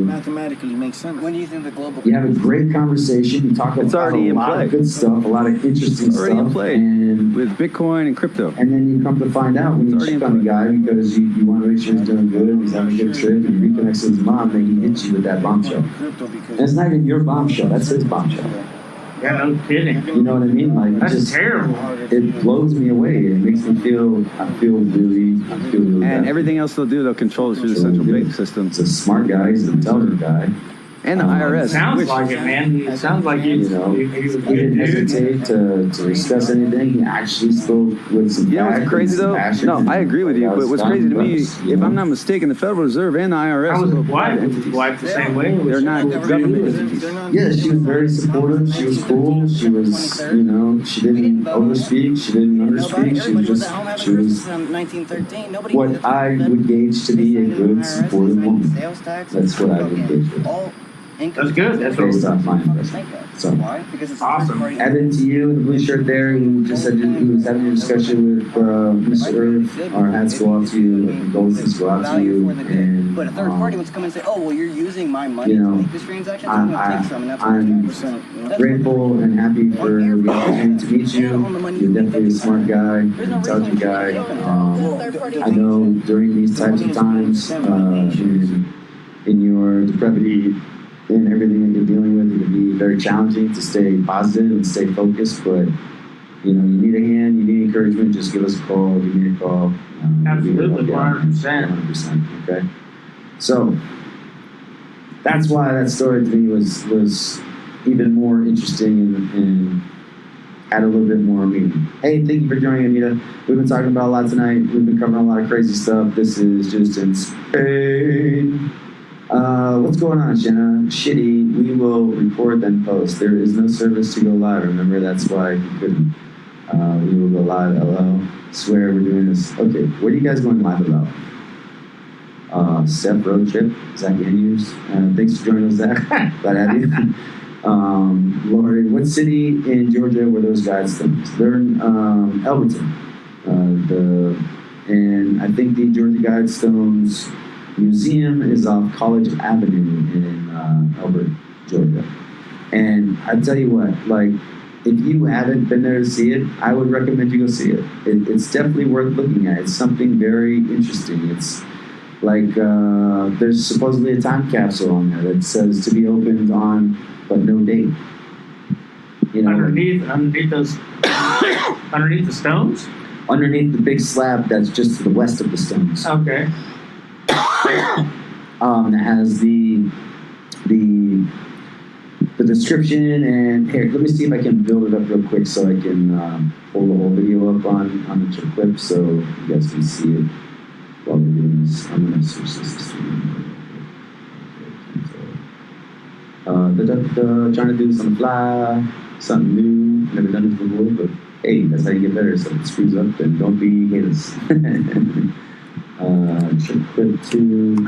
Mathematically makes sense. When do you think the global? you have a great conversation. You talk It's about already a in lot play. of good stuff, a lot of interesting It's already in stuff, play. and With Bitcoin and crypto. then you come to find out when you It's already check in on the play. guy because you want to make sure he's doing good, he's having a good trip, and he reconnects with his mom, then he hits you with that bombshell. And it's not even your bombshell, that's his bombshell. Yeah, no kidding. You know what I mean? Like, it That's just, terrible. it blows me away. It makes me feel, I feel really And bad. everything else they'll do, they'll control it through the central bank system. It's a smart guy, he's an intelligent guy. And the IRS. Sounds which- like it, man. It sounds like he was You know, a he good didn't dude. hesitate to discuss anything. He actually spoke with some You know what's facts crazy and some though? passion. No, I agree with you. That But was what's down crazy to me, purpose, you if know? I'm not mistaken, the Federal Reserve and the IRS How was are his both wife? private Was his entities. wife the same way? They're not government entities. Yeah, she was very supportive. She was cool. She was, she didn't overspeak. She didn't underspeak. She was what I would gauge to be a good supportive woman. That's what I would gauge with. That's good. That's what based off my impression. So, Why? Because it's Awesome. Evan, to you in the blue shirt there, who just said he was having a discussion with Mr. Earth. Our hats go out to you, and condolences go out to you, and But a third party wants to come and say, "Oh, well, you're using my money you to know, make this transaction. I'm going to take some, and that's what I'm you're trying to do." grateful and happy for the opportunity to meet you. You're definitely a smart guy, intelligent guy. I know during these types of times, in your depravity and everything that you're dealing with, it can be very challenging to stay positive and stay focused. But you know, you need a hand, you need encouragement. Just give us a call. Give me a call. Absolutely, 100%. 100%. Okay. So that's why that story to me was even more interesting and had a little bit more meaning. Hey, thank you for joining, Anita. We've been talking about a lot tonight. We've been covering a lot of crazy stuff. This is just insane. What's going on, Jenna? Shitty. We will record then post. There is no service to go live. Remember, that's why you couldn't. We will go live. LO. Swear we're doing this. Okay, what are you guys going live about? Steph road trip. Zach Andrews. Thanks for joining us, Zach. Glad to have you. Lori, what city in Georgia were those guys filmed? They're in Elberton. And I think the Georgia Guidestones Museum is off College Avenue in Elbert, Georgia. And I tell you what, like, if you haven't been there to see it, I would recommend you go see it. It's definitely worth looking at. It's something very interesting. It's like there's supposedly a time capsule on there that says to be opened on, but no date. You know, Underneath those, underneath the stones. underneath the big slab that's just to the west of the stones. Okay. That has the description, and here, let me see if I can build it up real quick so I can pull the whole video up on the clip so you guys can see it while we're doing this. I'm gonna switch this to trying to do this on the fly, something new, never done this before, but hey, that's how you get better. So if it screws up, then don't be haters. Clip 2.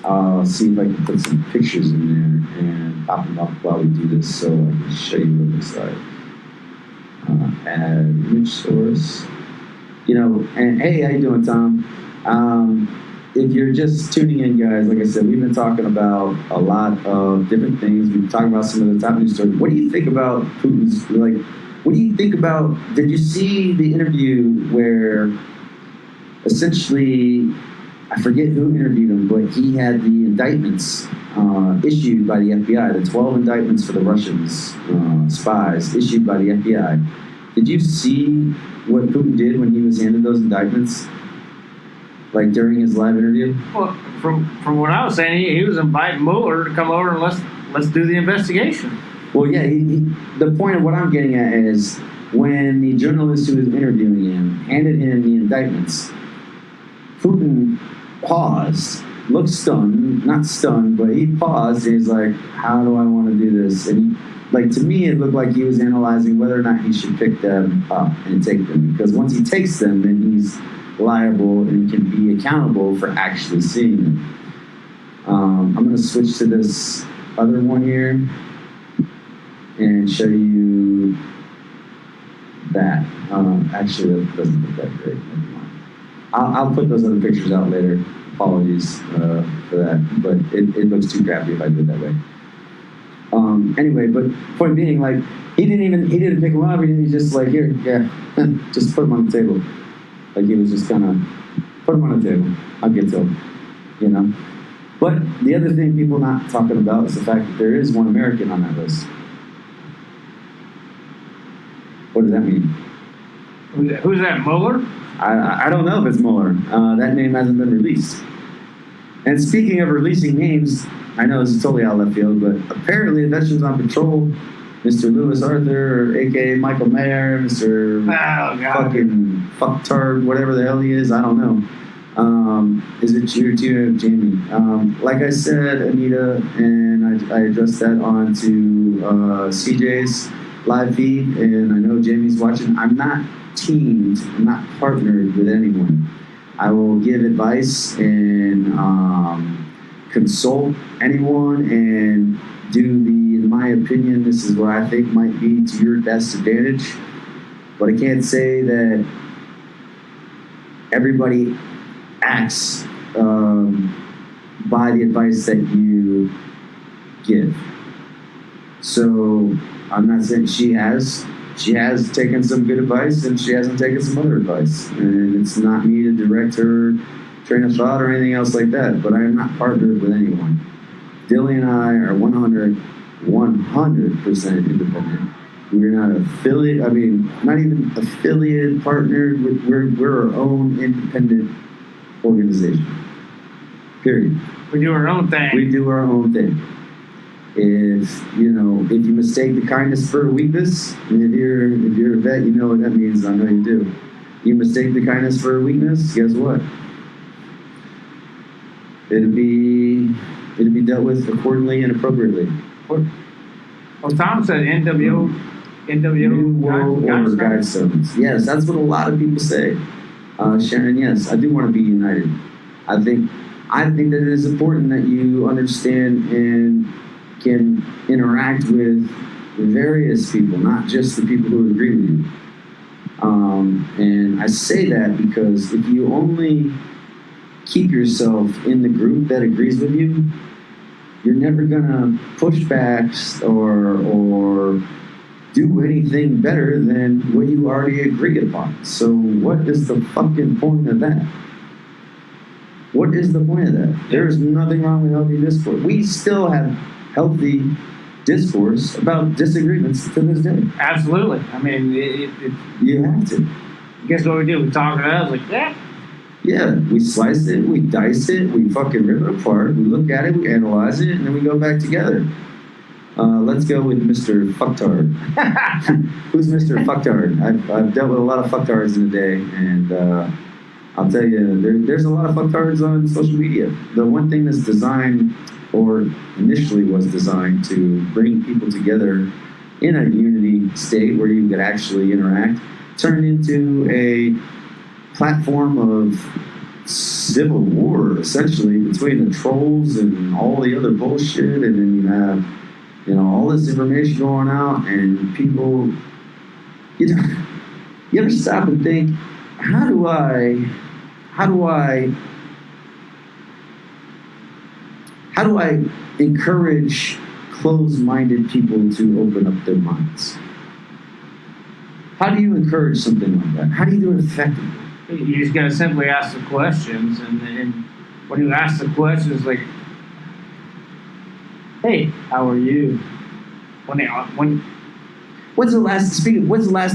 I'll see if I can put some pictures in there and pop them up while we do this so I can show you what it looks like. Add image source. You know, and hey, how you doing, Tom? If you're just tuning in, guys, like I said, we've been talking about a lot of different things. We've been talking about some of the top news stories. What do you think about Putin's, like, what do you think about, did you see the interview where essentially, I forget who interviewed him, but he had the indictments issued by the FBI, the 12 indictments for the Russians, spies, issued by the FBI. Did you see what Putin did when he was handed those indictments? Like during his live interview? Well, from what I was saying, he was inviting Mueller to come over and let's do the investigation. Well, yeah. The point of what I'm getting at is when the journalist who was interviewing him handed him the indictments, Putin paused, looked stunned, not stunned, but he paused and he's like, "How do I want to do this?" And he, like, to me, it looked like he was analyzing whether or not he should pick them up and take them, because once he takes them, then he's liable and can be accountable for actually seeing them. I'm going to switch to this other one here and show you that. Actually, that doesn't look that great. Never mind. I'll put those other pictures out later. Apologies for that, but it looks too crappy if I do it that way. Anyway, but point being, like, he didn't pick them up. He was just like, here, yeah, just put them on the table. Like, he was just kind of put them on the table. I'll get to them, you know. But the other thing people not talking about is the fact that there is one American on that list. What does that mean? Who's that, Mueller? I don't know if it's Mueller. That name hasn't been released. And speaking of releasing names, I know this is totally out of left field, but apparently Veterans on Patrol, Mr. Lewis Arthur, a.k.a. Michael Mayer, Mr. fucking fucktard, whatever the hell he is, I don't know. Is it you or Jamie? Like I said, Anita, and I addressed that onto CJ's live feed, and I know Jamie's watching. I'm not teamed, I'm not partnered with anyone. I will give advice and consult anyone and do in my opinion, this is what I think might be to your best advantage. But I can't say that everybody acts by the advice that you give. So I'm not saying she has taken some good advice and she hasn't taken some other advice. And it's not me to direct her train of thought or anything else like that. But I am not partnered with anyone. Dilly and I are 100% independent. We're not affiliate. I mean, not even affiliated, partnered. We're our own independent organization. Period. We do our own thing. We do our own thing. If you mistake the kindness for a weakness, and if you're a vet, you know what that means. I know you do. You mistake the kindness for a weakness. Guess what? It'll be dealt with accordingly and appropriately. Well, Tom said NWO New World Order Guidestones. Guidestones. Yes, that's what a lot of people say. Sharon, yes, I do want to be united. I think that it is important that you understand and can interact with various people, not just the people who agree with you. And I say that because if you only keep yourself in the group that agrees with you, you're never gonna push back or do anything better than what you already agreed upon. So what is the fucking point of that? What is the point of that? There's nothing wrong with healthy discourse. We still have healthy discourse about disagreements to this day. Absolutely. I mean, You have to. guess what we do? We talk it out. Like, yeah. Yeah, we slice it, we dice it, we fucking rip it apart, we look at it, we analyze it, and then we go back together. Let's go with Mr. Fucktard. Who's Mr. Fucktard? I've dealt with a lot of fucktards in a day, and I'll tell you, there's a lot of fucktards on social media. The one thing that's designed, or initially was designed to bring people together in a unity state where you could actually interact, turned into a platform of civil war, essentially, between the trolls and all the other bullshit, and then you have, all this information going out, and people, you ever stop and think, how do I encourage closed-minded people to open up their minds? How do you encourage something like that? How do you do it effectively? You just gotta simply ask the questions, and when you ask the questions, like, "Hey, how are you?" When's the last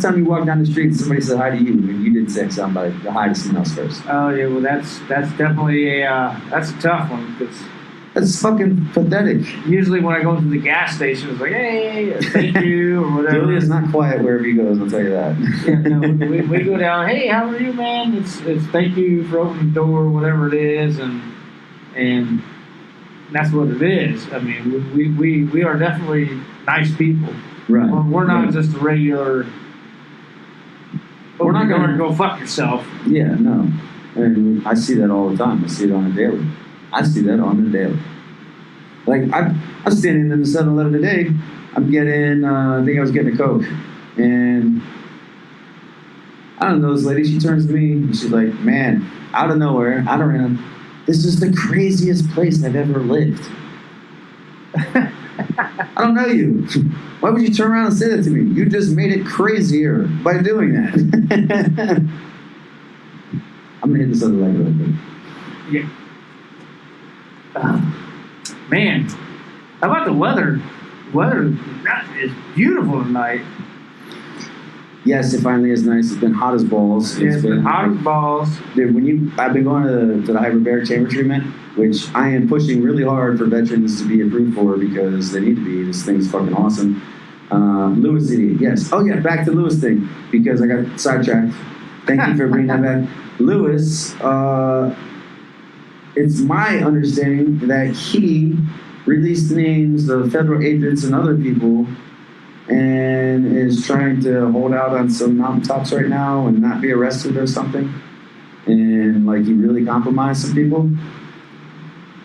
time you walked down the street and somebody said hi to you and you didn't say somebody hi to someone else first? Oh yeah, well that's definitely that's a tough one because That's fucking pathetic. usually when I go to the gas station, it's like, "Hey, thank you," or whatever. Julia's not quiet wherever he goes, I'll tell you that. Yeah, no, we go down. "Hey, how are you, man?" It's thank you for opening the door, whatever it is, and that's what it is. I mean, we are definitely nice people. Right. We're not right. just a regular. We're not gonna- gonna go fuck yourself. Yeah, no. And I see that all the time. I see it on a daily. Like, I'm standing in the 7-Eleven today. I'm getting, I think I was getting a Coke. And I don't know, this lady, she turns to me and she's like, "Man, out of nowhere, out of random, this is the craziest place I've ever lived." I don't know you. Why would you turn around and say that to me? You just made it crazier by doing that. I'm gonna hit this other leg real quick. Yeah. Man, how about the weather? Weather is beautiful tonight. Yes, it finally is nice. It's been hot as balls. It's been hot as balls. Dude, I've been going to the hyperbaric chamber treatment, which I am pushing really hard for veterans to be approved for because they need to be. This thing's fucking awesome. Lewis City, yes. Oh yeah, back to Lewis thing because I got sidetracked. Thank you for bringing that back. Lewis, it's my understanding that he released names of federal agents and other people and is trying to hold out on some mountaintops right now and not be arrested or something. And like he really compromised some people.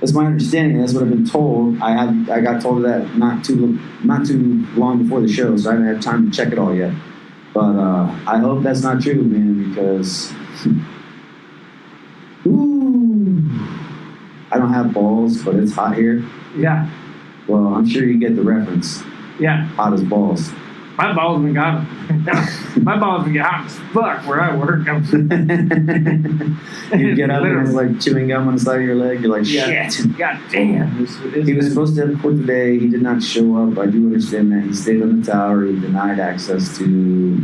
That's my understanding. That's what I've been told. I got told that not too long before the show, so I haven't had time to check it all yet. But I hope that's not true, man, because ooh, I don't have balls, but it's hot here. Yeah, Well, I'm sure you get the reference. yeah. Hot as balls. My balls been got my balls been get hot as fuck where I work. You get up and it's like chewing gum on the side of your leg. You're like, Yeah. shit. God damn. He was supposed to have court today. He did not show up. I do understand that. He stayed on the tower. He denied access to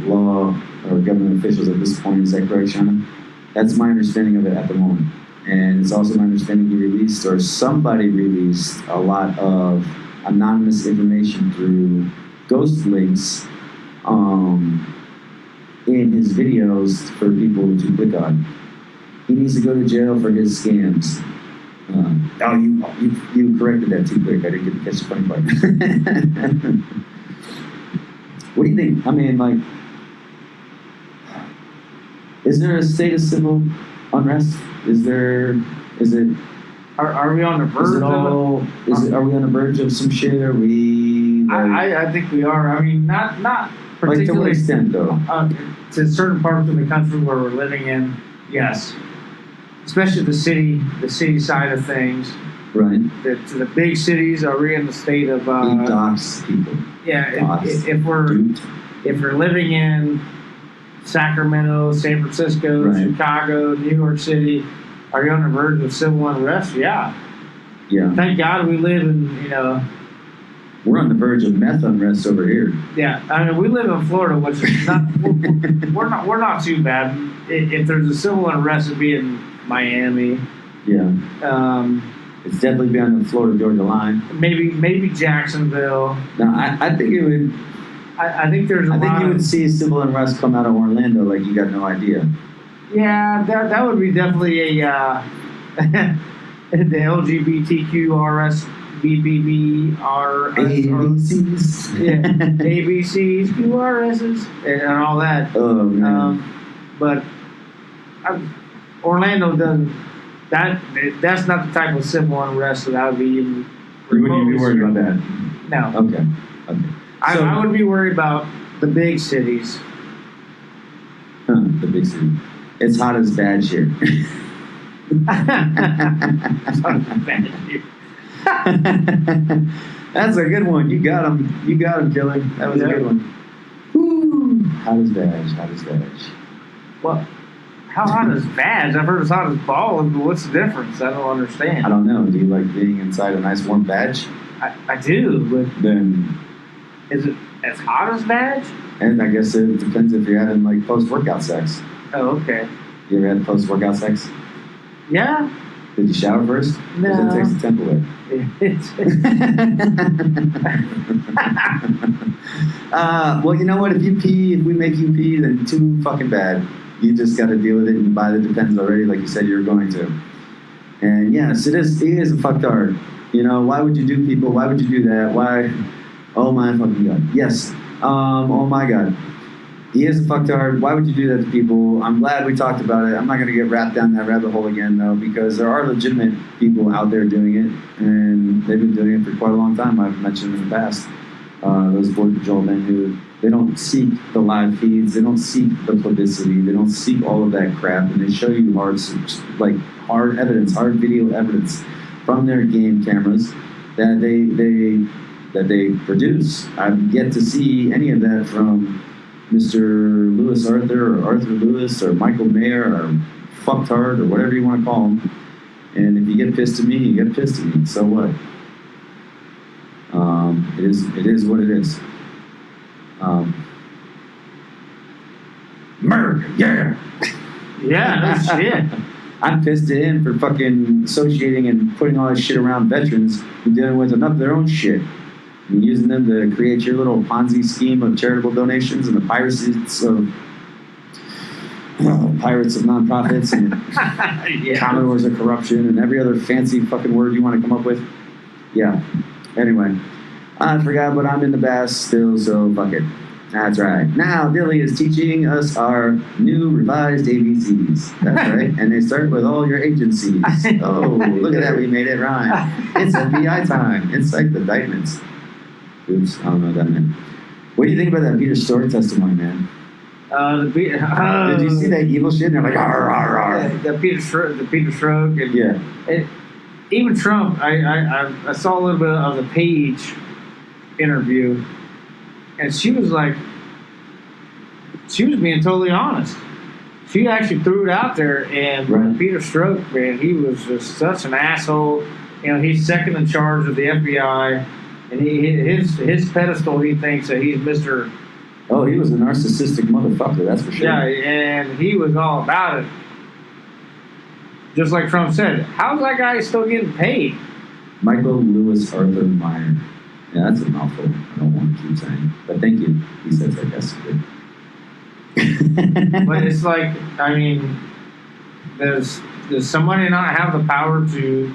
law or government officials at this point. Is that correct, Shannon? That's my understanding of it at the moment. And it's also my understanding he released, or somebody released, a lot of anonymous information through ghost links in his videos for people to click on. He needs to go to jail for his scams. You corrected that too quick. I didn't get to catch the funny part. What do you think? I mean, like, is there a state of civil unrest? Is it? Are we on the Is verge it of it? Are we on the verge of some shit? Are we? Like, I think we are. I mean, not like to what particularly extent though? to certain parts of the country where we're living in. Yes, especially the city side of things. Right. To the big cities, are we in the state of? He docks people. Yeah, Docs. if we're Dude. if we're living in Sacramento, San Francisco, Right. Chicago, New York City, are you on the verge of civil unrest? Yeah. Yeah. Thank God we live in, We're on the verge of meth unrest over here. yeah. I mean, we live in Florida, which is not, we're not too bad. If there's a civil unrest, it'd be in Miami, Yeah. It's definitely beyond the Florida-Georgia line. maybe Jacksonville. No, I think it would. I think there's a I think lot you of, would see civil unrest come out of Orlando like you got no idea. yeah, that would be definitely a, the LGBTQRS BBBR ABCs. yeah, ABCs, QRSs, and all that. Oh man. But Orlando doesn't. That's not the type of civil unrest that I would be even. You wouldn't even be worried about that. No, Okay. Okay. So- I would be worried about the big cities. The big city. It's hot as badge here. That's a good one. You got him. You got him, Killer. That was a good one. Woo. Hot as badge. Hot as badge. Well, how hot is Vag? I've heard it's hot as balls, but what's the difference? I don't understand. I don't know. Do you like being inside a nice warm badge? I do, but Then, is it as hot as Vag? and I guess it depends if you're having like post-workout sex. Oh, okay. You ever had post-workout sex? Yeah. Did you shower first? 'Cause No. that takes the temp away. Well, you know what? If we make you pee, then too fucking bad. You just got to deal with it and buy the Depends already, like you said you were going to. And yes, it is a fucktard. You know, why would you do people? Why would you do that? Why? Oh my fucking god. Yes. Oh my god. He is a fucktard. Why would you do that to people? I'm glad we talked about it. I'm not going to get wrapped down that rabbit hole again, though, because there are legitimate people out there doing it, and they've been doing it for quite a long time. I've mentioned in the past. Those Border Patrol men who, they don't seek the live feeds, they don't seek the publicity, they don't seek all of that crap, and they show you hard evidence, hard video evidence from their game cameras that they produce. I've yet to see any of that from Mr. Lewis Arthur or Arthur Lewis or Michael Mayer or Fucktard or whatever you want to call him. And if you get pissed at me, you get pissed at me. So what? It is what it is. Murder, yeah. Yeah, no shit. I'm pissed at him for fucking associating and putting all this shit around veterans and dealing with enough of their own shit. And using them to create your little Ponzi scheme of charitable donations and the pirates of nonprofits and Yeah. commodores of corruption and every other fancy fucking word you want to come up with. Yeah. Anyway, I forgot, but I'm in the bass still, so fuck it. That's right. Now Dilly is teaching us our new revised ABCs. That's right. And they start with all your agencies. Oh, look at that. We made it rhyme. It's FBI time. It's like the indictments. Oops, I don't know what that meant. What do you think about that Peter Strzok testimony, man? Did Did you see that evil shit? And they're like, arr, arr, arr. The Peter Strzok, and Yeah. even Trump. I saw a little bit of the Page interview, and she was being totally honest. She actually threw it out there, and Right. Peter Strzok, man, he was just such an asshole. You know, he's second in charge of the FBI, and his pedestal, he thinks that he's Mr. Oh, he was a narcissistic motherfucker, that's for sure. Yeah, and he was all about it. Just like Trump said, how's that guy still getting paid? Michael Lewis Arthur Meyer. Yeah, that's a mouthful. I don't want to keep saying. But thank you. He said sarcastically. But it's like, I mean, does somebody not have the power to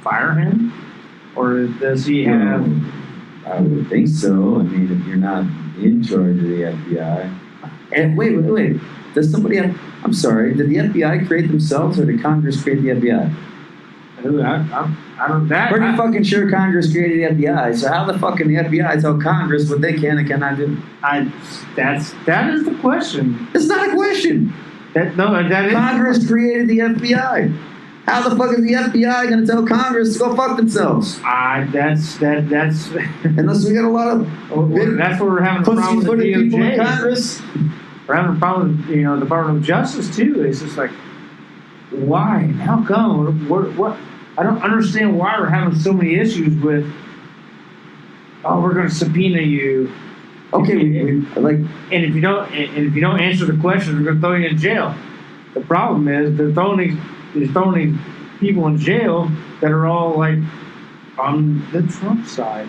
fire him? Or does he have... I would think so. I mean, if you're not in charge of the FBI. And wait. Does somebody have... I'm sorry. Did the FBI create themselves or did Congress create the FBI? I don't... Pretty fucking sure Congress created the FBI. So how the fuck can the FBI tell Congress what they can and cannot do? That is the question. It's not a question. That is... Congress created the FBI. How the fuck is the FBI going to tell Congress to go fuck themselves? That's... Unless we got a lot of big That's where we're having a problem with the pussy-footed people in DOJ. Congress. We're having a problem with, Department of Justice, too. It's just like, why? How come? What? I don't understand why we're having so many issues with, we're going to subpoena you. Okay, we like... And if you don't answer the questions, we're going to throw you in jail. The problem is they're throwing these people in jail that are all like on the Trump side.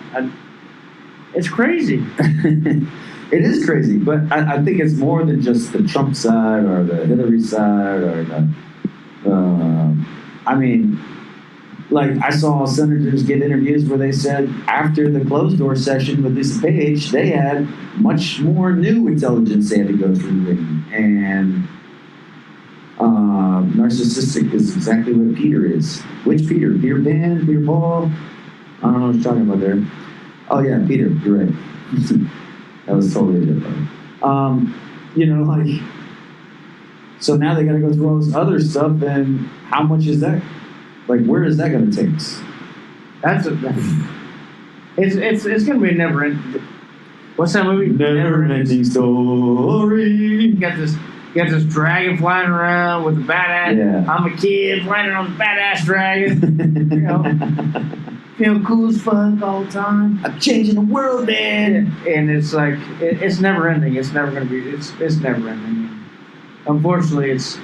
It's crazy. It is crazy, but I think it's more than just the Trump side or the Hillary side or the... I mean, like I saw senators give interviews where they said after the closed door session with Lisa Page, they had much more new intelligence they had to go through, and narcissistic is exactly what Peter is. Which Peter? Peter Pan? Peter Paul? I don't know what you're talking about there. Oh yeah, Peter. You're right. That was totally different. So now they got to go through all this other stuff, and how much is that? Like, where is that going to take us? It's going to be a never ending. What's that movie? Never ending story. You got this dragon flying around with a badass. Yeah. I'm a kid flying around with a badass dragon. Feel cool as fuck all the time. I'm changing the world, man. And it's like it's never ending. It's never going to be. It's never ending. Unfortunately, it's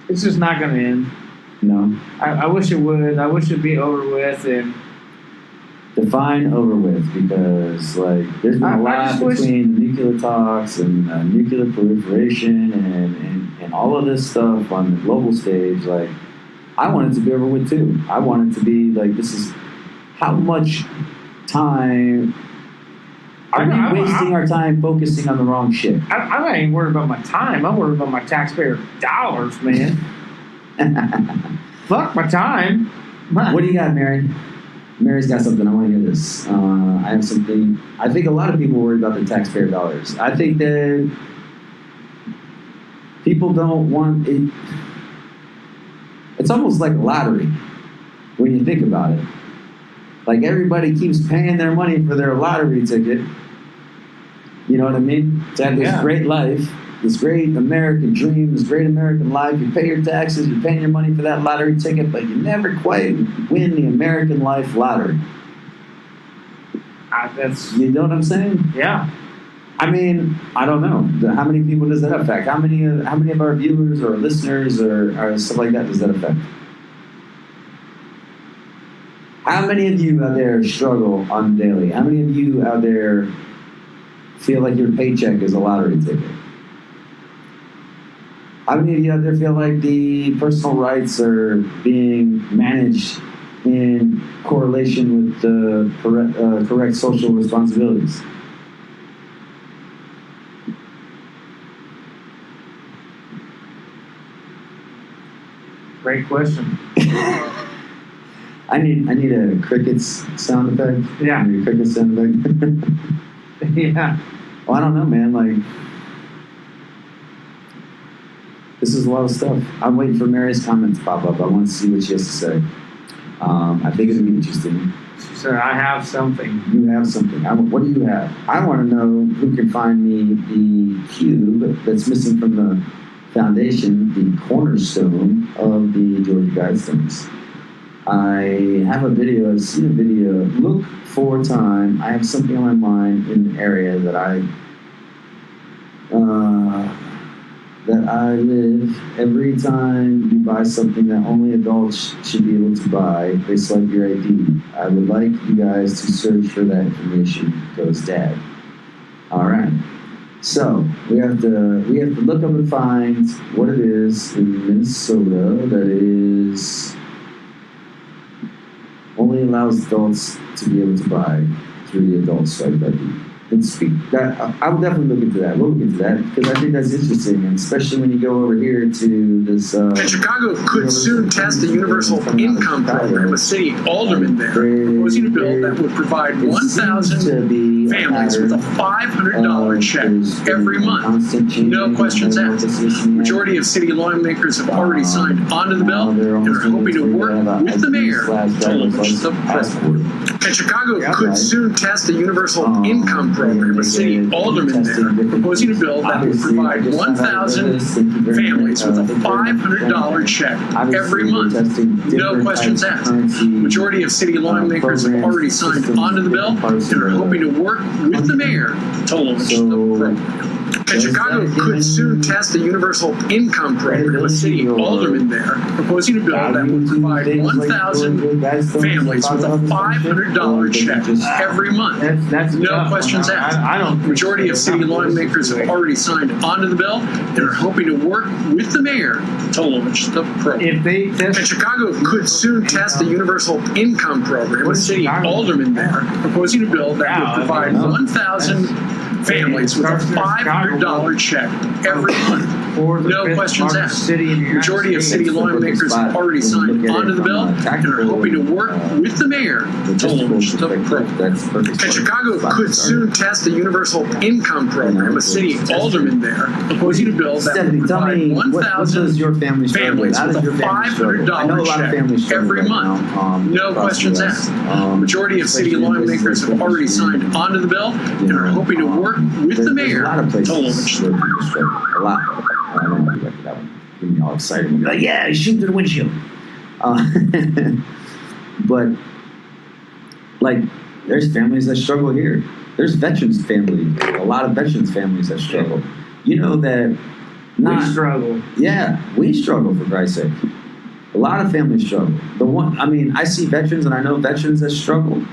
just not going to end. No. I wish it would. I wish it'd be over with. And define over with, because like there's been a lot between nuclear talks and nuclear proliferation and all of this stuff on the global stage. Like, I want it to be over with too. I want it to be like, this is how much time are we wasting our time focusing on the wrong shit? I'm not even worried about my time. I'm worried about my taxpayer dollars, man. Fuck my time. What do you got, Mary? Mary's got something. I want to hear this. I have something. I think a lot of people worry about their taxpayer dollars. I think that people don't want it. It's almost like a lottery when you think about it. Like, everybody keeps paying their money for their lottery ticket. You know what I mean? To have this great life, this great American dream, this great American life. You pay your taxes, you're paying your money for that lottery ticket, but you never quite win the American life lottery. You know what I'm saying? Yeah. I mean, I don't know. How many people does that affect? How many of our viewers or listeners or stuff like that does that affect? How many of you out there struggle on the daily? How many of you out there feel like your paycheck is a lottery ticket? How many of you out there feel like the personal rights are being managed in correlation with the correct social responsibilities? Great question. I need a crickets sound effect. Yeah. I need a cricket sound effect. Yeah. Well, I don't know, man. Like, this is a lot of stuff. I'm waiting for Mary's comments to pop up. I want to see what she has to say. I think it'll be interesting. She said, I have something. You have something. What do you have? I want to know who can find me the cube that's missing from the foundation, the cornerstone of the Georgia Guidestones. I have a video. I've seen a video. Look for time. I have something on my mind in the area that I live. Every time you buy something that only adults should be able to buy, they swipe your ID. I would like you guys to search for that information. Goes Dad. All right. So we have to look up and find what it is in Minnesota that is only allows adults to be able to buy through the adult swipe ID. And speak that I will definitely look into that. We'll look into that because I think that's interesting, and especially when you go over here to this. And Chicago could soon test the universal income program. A city alderman there proposing a bill that would provide 1,000 families with a $500 check every month. No questions asked. Majority of city lawmakers have already signed onto the bill and are hoping to work with the mayor to launch the program. And Chicago could soon test the universal income program. A city alderman there proposing a bill that would provide 1,000 families with a $500 check every month. No questions asked. Majority of city lawmakers have already signed onto the bill and are hoping to work with the mayor to launch the program. And Chicago could soon test the universal income program. A city alderman there proposing a bill that would provide 1,000 families with a $500 check every month. That's No tough. questions asked. I don't. Majority of city lawmakers have already signed onto the bill and are hoping to work with the mayor to launch the program. If they test. And Chicago could soon test the universal income program. A city alderman there proposing a bill that would provide 1,000 families with a $500 check every month. No questions asked. Majority of city lawmakers have already signed onto the bill and are hoping to work with the mayor to launch the program. And Chicago could soon test the universal income program. A city alderman there proposing a bill that would provide 1,000 families with a $500 check every month. No questions asked. Majority of city lawmakers have already signed onto the bill and are hoping to work with the mayor to launch the program. A lot. I don't know about that one. Get me all excited. And be like, yeah, shoot through the windshield. But like, there's families that struggle here. There's veterans families, a lot of veterans families that struggle. You know that. We struggle. Yeah, we struggle, for Christ's sake. A lot of families struggle. I see veterans and I know veterans that struggle,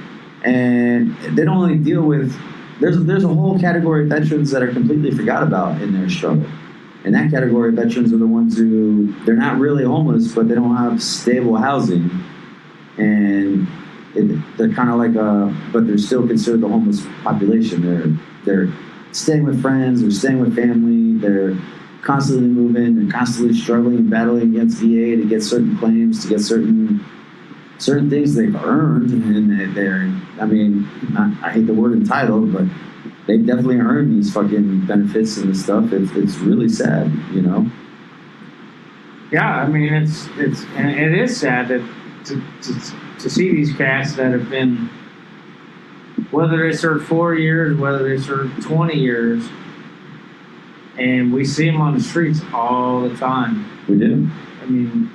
and they don't only deal with. There's a whole category of veterans that are completely forgot about in their struggle. And that category of veterans are the ones who, they're not really homeless, but they don't have stable housing. And they're kind of like but they're still considered the homeless population. They're staying with friends, they're staying with family, they're constantly moving, they're constantly struggling and battling against VA to get certain claims, to get certain things they've earned. And I hate the word entitled, but they definitely earned these fucking benefits and this stuff. It's really sad, you know? Yeah, I mean, it is sad that to see these cats that have been, whether they served 4 years, whether they served 20 years, and we see them on the streets all the time. We do. I mean,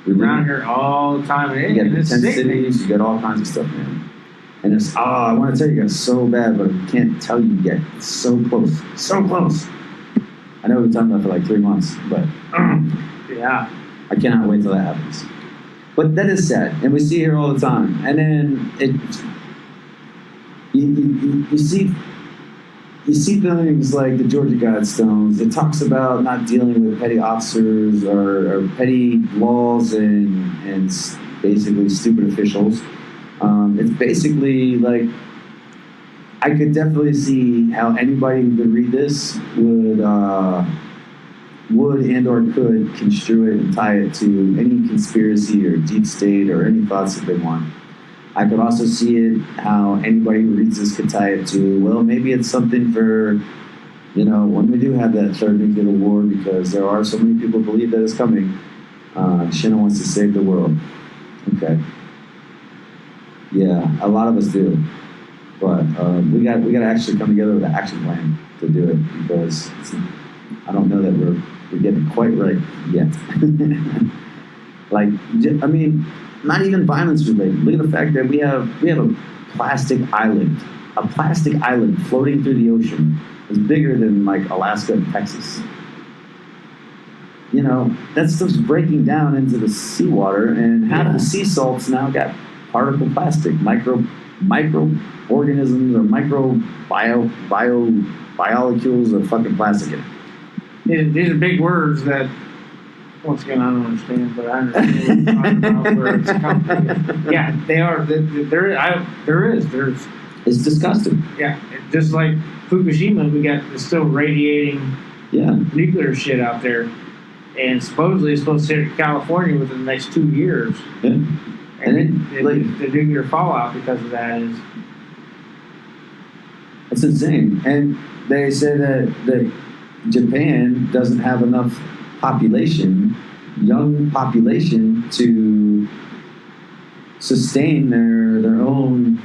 We do. around here all the time. You get And the it's 10 sickening. cities, you get all kinds of stuff, man. And it's, I want to tell you guys so bad, but I can't tell you yet. It's so close. So close. I know we've talked about it for like 3 months, but Yeah. I cannot wait till that happens. But that is sad, and we see it here all the time. And then you see things like the Georgia Guidestones. It talks about not dealing with petty officers or petty laws and basically stupid officials. It's basically like, I could definitely see how anybody who could read this would and or could construe it and tie it to any conspiracy or deep state or any thoughts that they want. I could also see it how anybody who reads this could tie it to, well, maybe it's something for, you know, when we do have that third nuclear war, because there are so many people who believe that it's coming. China wants to save the world. Okay. Yeah, a lot of us do. But we got to actually come together with an action plan to do it, because I don't know that we're getting it quite right yet. Like, I mean, not even violence related. Look at the fact that we have a plastic island floating through the ocean. It's bigger than like Alaska and Texas. You know, that stuff's breaking down into the seawater, and half the sea salts now got particle plastic, microorganisms or biomolecules of fucking plastic in it. These are big words that, once again, I don't understand, but I understand what you're talking about, where it's coming from. Yeah, they are. There's. It's disgusting. Yeah, just like Fukushima, it's still radiating nuclear shit out there, and supposedly it's supposed to hit California within the next 2 years. Yeah. And the nuclear fallout because of that is. It's insane. And they say that Japan doesn't have enough young population, to sustain their own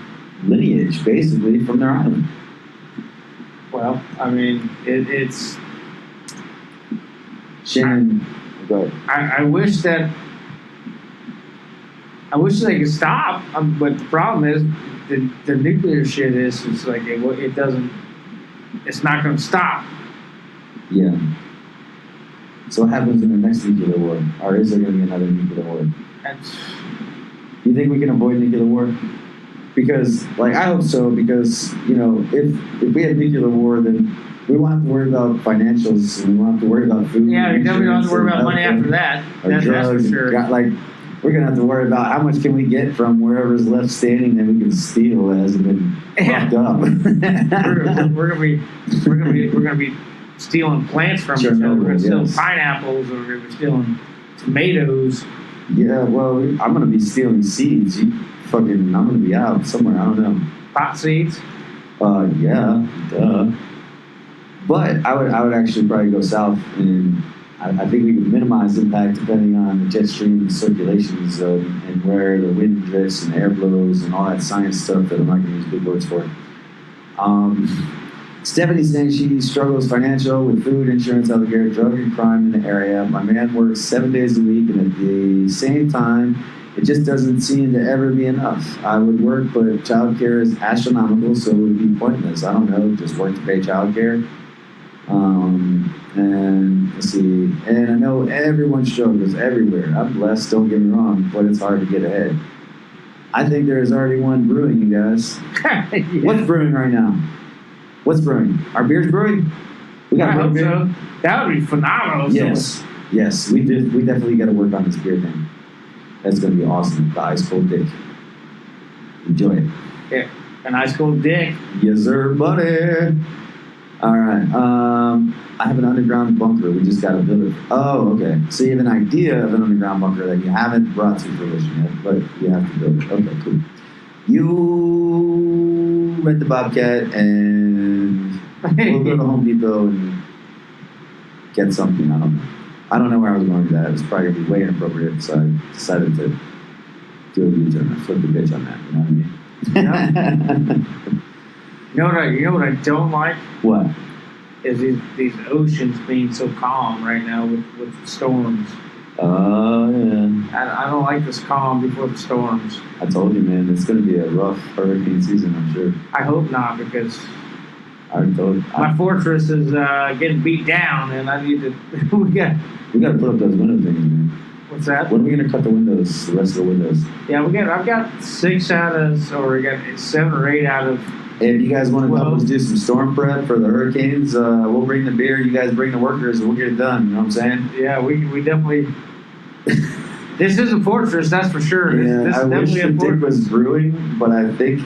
lineage, basically, from their island. Well, I mean, it's. Shannon, go ahead. I wish they could stop, but the problem is the nuclear shit is like it doesn't. It's not going to stop. Yeah. So what happens in the next nuclear war? Or is there going to be another nuclear war? You think we can avoid nuclear war? Because, like, I hope so, because, you know, if we have nuclear war, then we won't have to worry about financials, and we won't have to worry about food. Yeah, we definitely don't have to worry about money after that. That's for sure. We're going to have to worry about how much can we get from wherever's left standing that we can steal that hasn't been fucked up. we're gonna be stealing plants from each other. We're gonna steal pineapples, or we're gonna be stealing tomatoes. Yeah, well, I'm gonna be stealing seeds. I'm gonna be out somewhere. I don't know. Pot seeds. Yeah, duh. But I would actually probably go south, and I think we could minimize impact depending on the jet stream circulations and where the wind drifts and air blows and all that science stuff that I'm not going to use big words for. Stephanie's saying she struggles financial with food, insurance, healthcare, drug and crime in the area. My man works 7 days a week, and at the same time, it just doesn't seem to ever be enough. I would work, but childcare is astronomical, so it would be pointless. I don't know, just work to pay childcare. And let's see, and I know everyone struggles everywhere. I'm blessed, don't get me wrong, but it's hard to get ahead. I think there is already one brewing, you guys. Yeah. What's brewing right now? What's brewing? Our beer's brewing? We got I hope beer? so. That would be phenomenal. Yes, we definitely got to work on this beer thing. That's going to be awesome. The Ice Cold Dick. Enjoy it. Yeah, an ice cold dick. Yes, sir, buddy. All right. I have an underground bunker. We just got to build it. Oh, okay. So you have an idea of an underground bunker that you haven't brought to fruition yet, but you have to build it. Okay, cool. You rent the Bobcat, and we'll go to Home Depot and get something. I don't know where I was going with that. It was probably going to be way inappropriate, so I decided to do a U-turn. I flipped the bitch on that. You know what I mean? You know what I don't like? What? Is these oceans being so calm right now with the storms. Oh, yeah. I don't like this calm before the storms. I told you, man, it's going to be a rough hurricane season, I'm sure. I hope not, because I told you. my fortress is getting beat down, and I need to. we got to put up those window things, man. What's that? When are we going to cut the windows, the rest of the windows? Yeah, I've got 6 out of, or we got 7 or 8 out of. If you guys want to help us do some storm prep for the hurricanes, we'll bring the beer, you guys bring the workers, and we'll get it done. You know what I'm saying? Yeah, we definitely. This is a fortress, that's for sure. Yeah, this I is wish definitely the a dick fortress. was brewing, but I think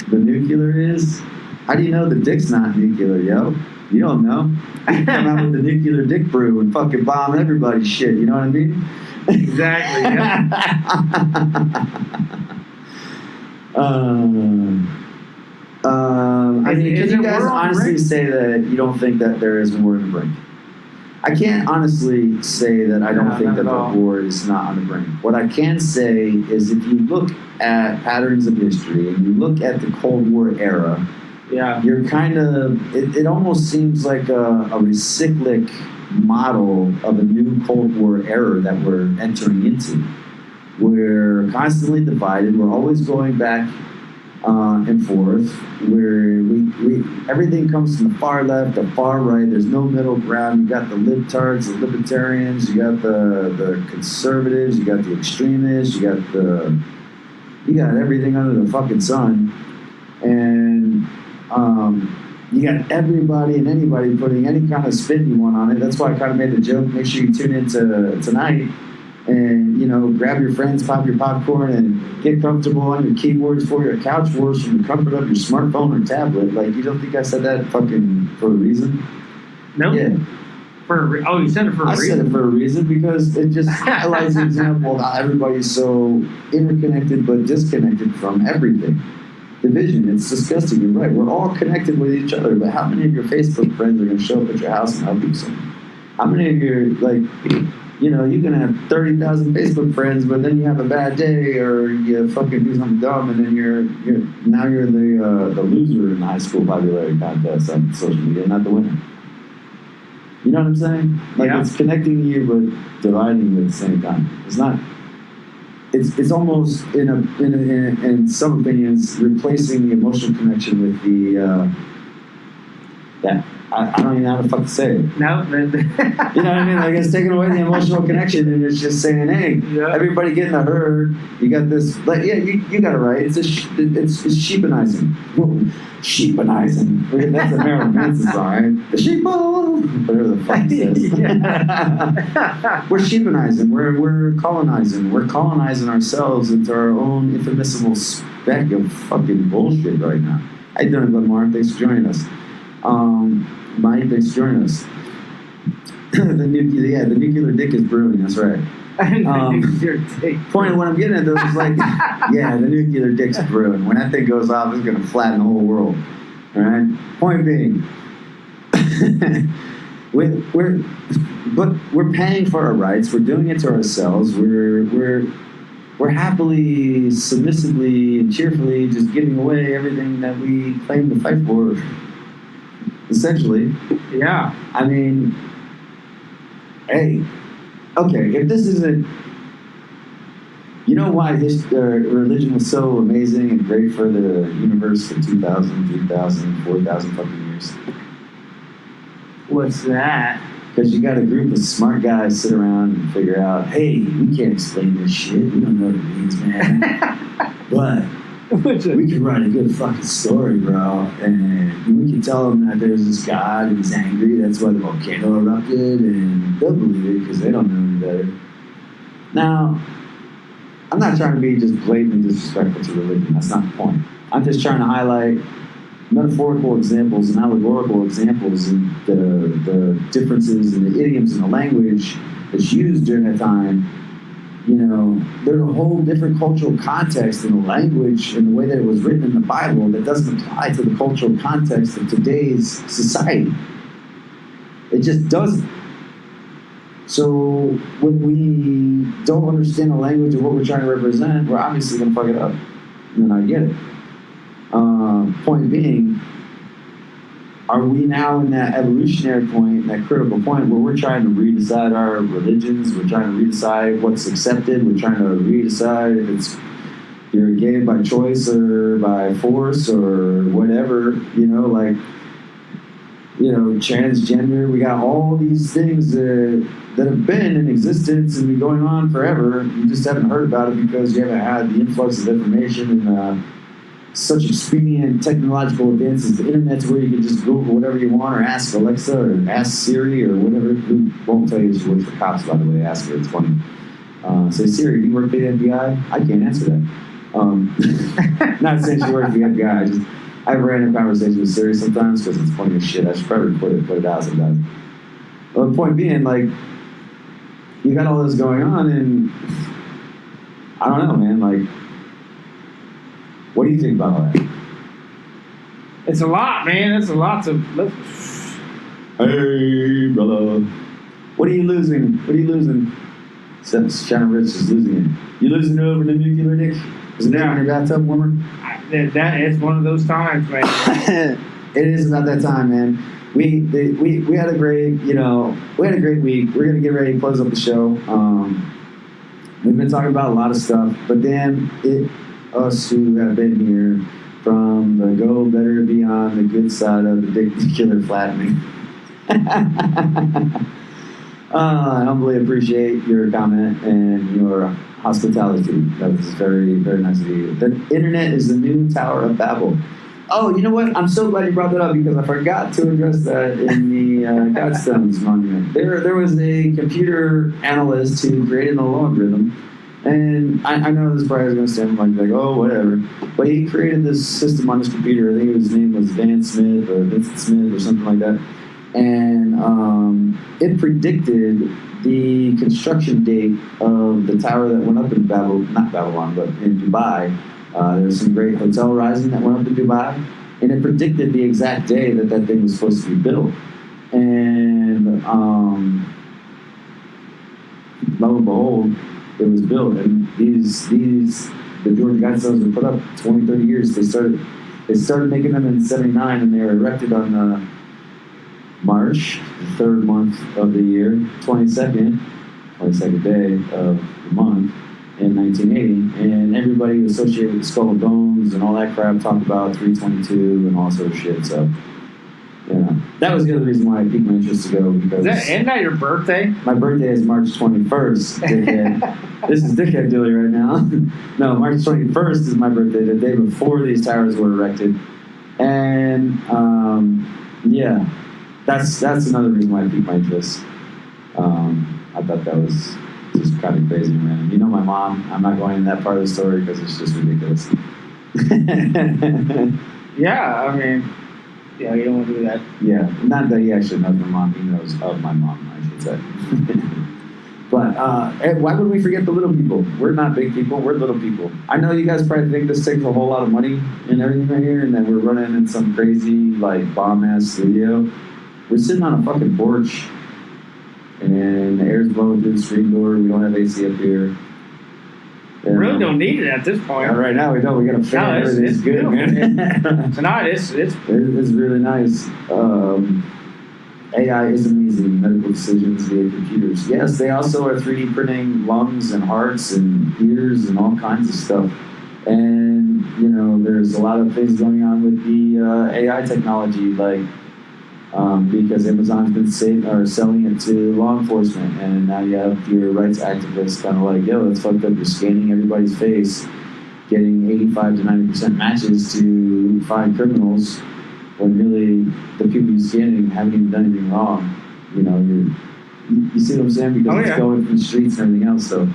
the nuclear is. How do you know the dick's not nuclear, yo? You don't know. You come out with the nuclear dick brew and fucking bomb everybody's shit. You know what I mean? Exactly. Yeah. I mean, Is can you it guys war on the honestly brink? say that you don't think that there is war on the brink? I can't honestly say that I don't No, think not that at all. the war is not on the brink. What I can say is if you look at patterns of history and you look at the Cold War era, Yeah. you're kind of, it almost seems like a recyclic model of a new Cold War era that we're entering into. We're constantly divided. We're always going back and forth. Where we everything comes from the far left, the far right. There's no middle ground. You got the libtards, the libertarians. You got the conservatives. You got the extremists. You got everything under the fucking sun, and you got everybody and anybody putting any kind of spin you want on it. That's why I kind of made the joke. Make sure you tune in tonight and, you know, grab your friends, pop your popcorn, and get comfortable on your keyboards for your couch wars from the comfort of your smartphone or tablet. Like, you don't think I said that fucking for a reason? Nope. Yeah. You said it for a I reason. said it for a reason because it just highlights the example of how everybody's so interconnected but disconnected from everything. Division, it's disgusting. You're right. We're all connected with each other, but how many of your Facebook friends are going to show up at your house and help you something? How many of your, like, you know, you can have 30,000 Facebook friends, but then you have a bad day or you fucking do something dumb, and then you're the loser in the high school popularity contest on social media, not the winner. You know what I'm saying? Like, Yeah. it's connecting you but dividing you at the same time. It's not. It's almost in some opinions replacing the emotional connection with the that I don't even know how the fuck to say it. No. You know what I mean? Like, it's taking away the emotional connection, and it's just saying, hey, Yeah. everybody get in the herd. You got this, like, yeah, you got it right. It's it's sheepanizing. Sheepanizing. That's a Marilyn Manson song, right? The sheeple, whatever the fuck it is. We're sheepanizing. We're colonizing. We're colonizing ourselves into our own infinitesimal speck of fucking bullshit right now. How you doing, Glenn Mark? Thanks for joining us. Mike, thanks for joining us. The nuclear dick is brewing. That's right. Point of what I'm getting at though is like, yeah, the nuclear dick's brewing. When that thing goes off, it's gonna flatten the whole world. All right. Point being, we're paying for our rights. We're doing it to ourselves. We're happily, submissively, and cheerfully just giving away everything that we claim to fight for. Essentially. Yeah. I mean, hey, okay, if this isn't, you know why religion was so amazing and great for the universe for 2,000, 3,000, 4,000 fucking years? What's that? Because you got a group of smart guys sit around and figure out, hey, we can't explain this shit. We don't know what it means, man. But we can write a good fucking story, bro. And we can tell them that there's this god and he's angry. That's why the volcano erupted. And they'll believe it because they don't know any better. Now, I'm not trying to be just blatantly disrespectful to religion. That's not the point. I'm just trying to highlight metaphorical examples and allegorical examples and the differences in the idioms and the language that's used during that time. You know, there's a whole different cultural context in the language and the way that it was written in the Bible that doesn't apply to the cultural context of today's society. It just doesn't. So when we don't understand the language of what we're trying to represent, we're obviously going to fuck it up. And I get it. Point being, are we now in that evolutionary point, that critical point where we're trying to redecide our religions, we're trying to redecide what's accepted, we're trying to redecide if it's you're gay by choice or by force or whatever, you know, like, you know, transgender, we got all these things that have been in existence and been going on forever. You just haven't heard about it because you haven't had the influx of information and such expedient technological advances. The internet's where you can just Google whatever you want or ask Alexa or ask Siri or whatever. Who won't tell you she works for cops, by the way. Ask her, it's funny. Say, Siri, do you work for the FBI? I can't answer that. Not saying she works for the FBI. I have random conversations with Siri sometimes because it's funny as shit. I should probably put it out sometimes. Well, the point being, like, you got all this going on, and I don't know, man. Like, what do you think about all that? It's a lot, man. It's a lot to. Hey, brother. What are you losing? What are you losing? Shannon Rich is losing it. You losing it over the nuclear dick? Is it down in your bathtub warmer? That it's one of those times, man. It is about that time, man. We had a great, we had a great week. We're gonna get ready to close up the show. We've been talking about a lot of stuff, but then us who have been here from the go better beyond the good side of the dick killer flattening. I humbly appreciate your comment and your hospitality. That was very, very nice of you. The internet is the new Tower of Babel. Oh, you know what? I'm so glad you brought that up because I forgot to address that in the Godstones monument. There was a computer analyst who created a logarithm, and I know this probably is going to sound like, oh, whatever, but he created this system on his computer. I think his name was Vincent Smith or something like that, and it predicted the construction date of the tower that went up in not Babylon, but in Dubai. There was some great hotel rising that went up in Dubai, and it predicted the exact day that thing was supposed to be built. And lo and behold, it was built. And the Georgia Guidestones were put up 20, 30 years. They started making them in '79, and they were erected on March, the third month of the year, 22nd day of the month. In 1980, and everybody associated with Skull and Bones and all that crap talked about 322 and all sort of shit. So, that was the other reason why I piqued my interest to go because Isn't that your birthday? My birthday is March 21st. Dickhead. This is Dickhead Dilly right now. No, March 21st is my birthday, the day before these towers were erected, and that's another reason why I piqued my interest. I thought that was just kind of crazy, man. You know my mom. I'm not going into that part of the story because it's just ridiculous. Yeah, I mean, yeah, you don't want to do that. Yeah, not that he actually knows my mom. He knows of my mom, I should say. But why would we forget the little people? We're not big people. We're little people. I know you guys probably think this takes a whole lot of money and everything right here, and that we're running in some crazy, like, bomb-ass studio. We're sitting on a fucking porch. And the air's blowing through the screen door. We don't have AC up here. We really don't need it at this point. Right now we don't. We got a fan. Everything's good, man. Tonight it's really nice. AI is amazing. Medical decisions via computers. Yes, they also are 3D printing lungs and hearts and ears and all kinds of stuff. And there's a lot of things going on with the AI technology, like. Because Amazon's been selling it to law enforcement, and now you have your rights activists kind of like, yo, that's fucked up. You're scanning everybody's face, getting 85 to 90% matches to find criminals, when really the people you're scanning haven't even done anything wrong. You see what I'm saying? Because it's going through the streets and everything else. So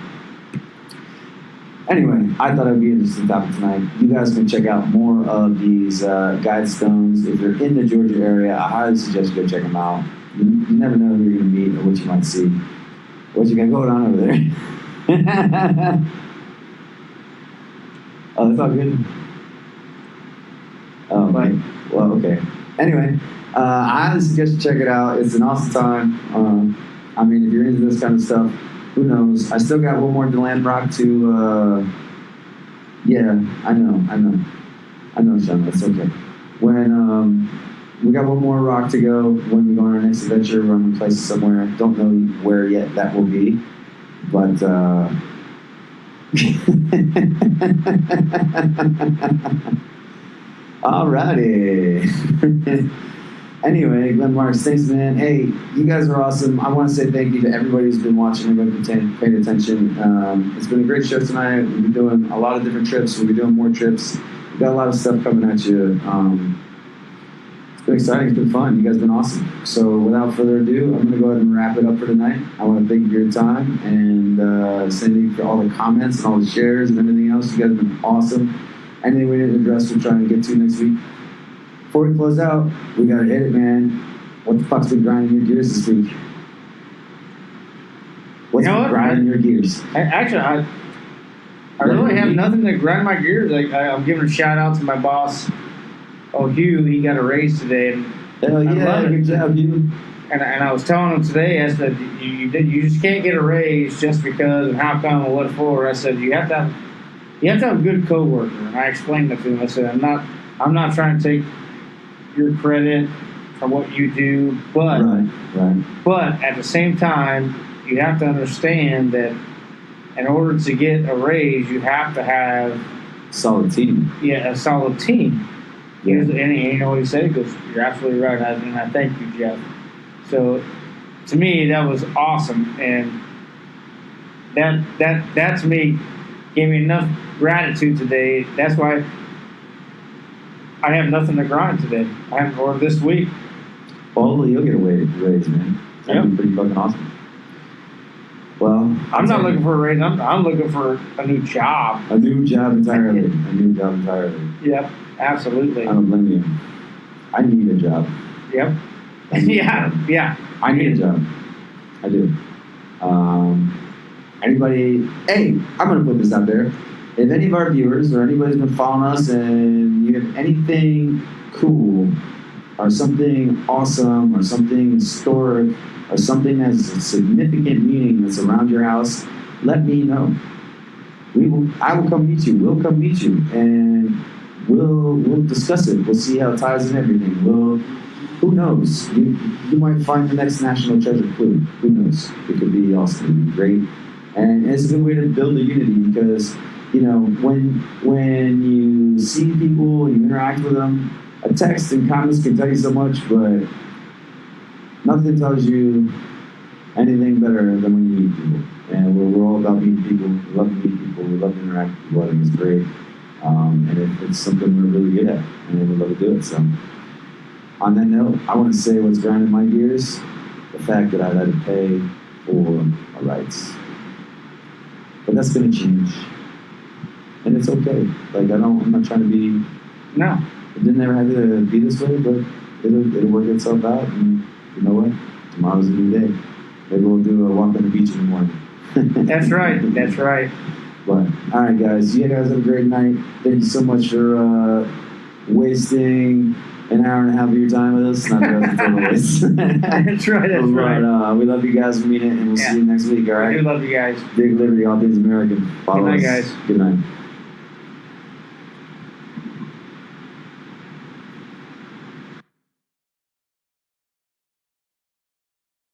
anyway, I thought it would be an interesting topic tonight. You guys can check out more of these Guidestones. If you're in the Georgia area, I highly suggest you go check them out. You never know who you're going to meet or what you might see. What you got going on over there? Oh, that's all good? Oh, right. Well, okay. Anyway, I highly suggest you check it out. It's an awesome time. I mean, if you're into this kind of stuff, who knows? I still got one more DeLand rock to, I know, Sean, that's okay. When, we got one more rock to go when we go on our next adventure. We're on places somewhere. Don't know where yet that will be, but, alrighty. Anyway, Glenn Marks, thanks, man. Hey, you guys are awesome. I want to say thank you to everybody who's been watching, everybody who's paying attention. It's been a great show tonight. We've been doing a lot of different trips. We'll be doing more trips. We've got a lot of stuff coming at you. It's been exciting. It's been fun. You guys have been awesome. So without further ado, I'm going to go ahead and wrap it up for tonight. I want to thank you for your time and Cindy for all the comments and all the shares and everything else. You guys have been awesome. Anything we didn't address, we're trying to get to next week. before we close out, we gotta hit it, man. What the fuck's been grinding your gears this week? What's You know been what? grinding your gears? I really have nothing to grind my gears. I'm giving a shout out to my boss. Oh, Hugh, he got a raise today, and Hell I yeah, love it. good job, you. And I was telling him today, I said, you just can't get a raise just because, and how come, and what for. I said, you have to have a good coworker. And I explained that to him. I said, I'm not trying to take your credit for what you do, but Right. but at the same time, you have to understand that in order to get a raise, you have to have Solid team. a solid team. Yeah. And you know what he said? He goes, "You're absolutely right," and I thank you, Jeff. So, to me, that was awesome, and that to me gave me enough gratitude today. That's why I have nothing to grind today. Or this week. Hopefully you'll get a raise, man. That'd be pretty fucking awesome. Well, I'm not looking for a raise. I'm looking for a new job. a new job entirely. Yep, absolutely. I don't blame you. I need a job. Yep. I need a job. Yeah. I need a job. I do. Anybody? Hey, I'm gonna put this out there. If any of our viewers or anybody's been following us and you have anything cool or something awesome or something historic or something that has a significant meaning that's around your house, let me know. I will come meet you. We'll come meet you and we'll discuss it. We'll see how it ties in everything. Who knows? You might find the next national treasure clue. Who knows? It could be awesome. It could be great. And it's a good way to build a unity because, you know, when you see people, you interact with them, a text and comments can tell you so much, but nothing tells you anything better than when you meet people. And we're all about meeting people. We love to meet people. We love to interact with people. I think it's great. And it's something we're really good at, and we love to do it. So, on that note, I want to say what's grinding my gears: the fact that I've had to pay for my rights. But that's going to change, and it's okay. Like I'm not trying to be. No. It didn't ever have to be this way, but it'll work itself out. And you know what? Tomorrow's a new day. Maybe we'll do a walk on the beach in the morning. That's right. That's right. But all right, guys. You guys have a great night. Thank you so much for wasting an hour and a half of your time with us. Not that that's a total waste. That's right. That's right. But we love you guys. We mean it, and we'll see you next week. All I right. do love you guys. Big Liberty, all things American. Follow Good night, us. guys. Good night.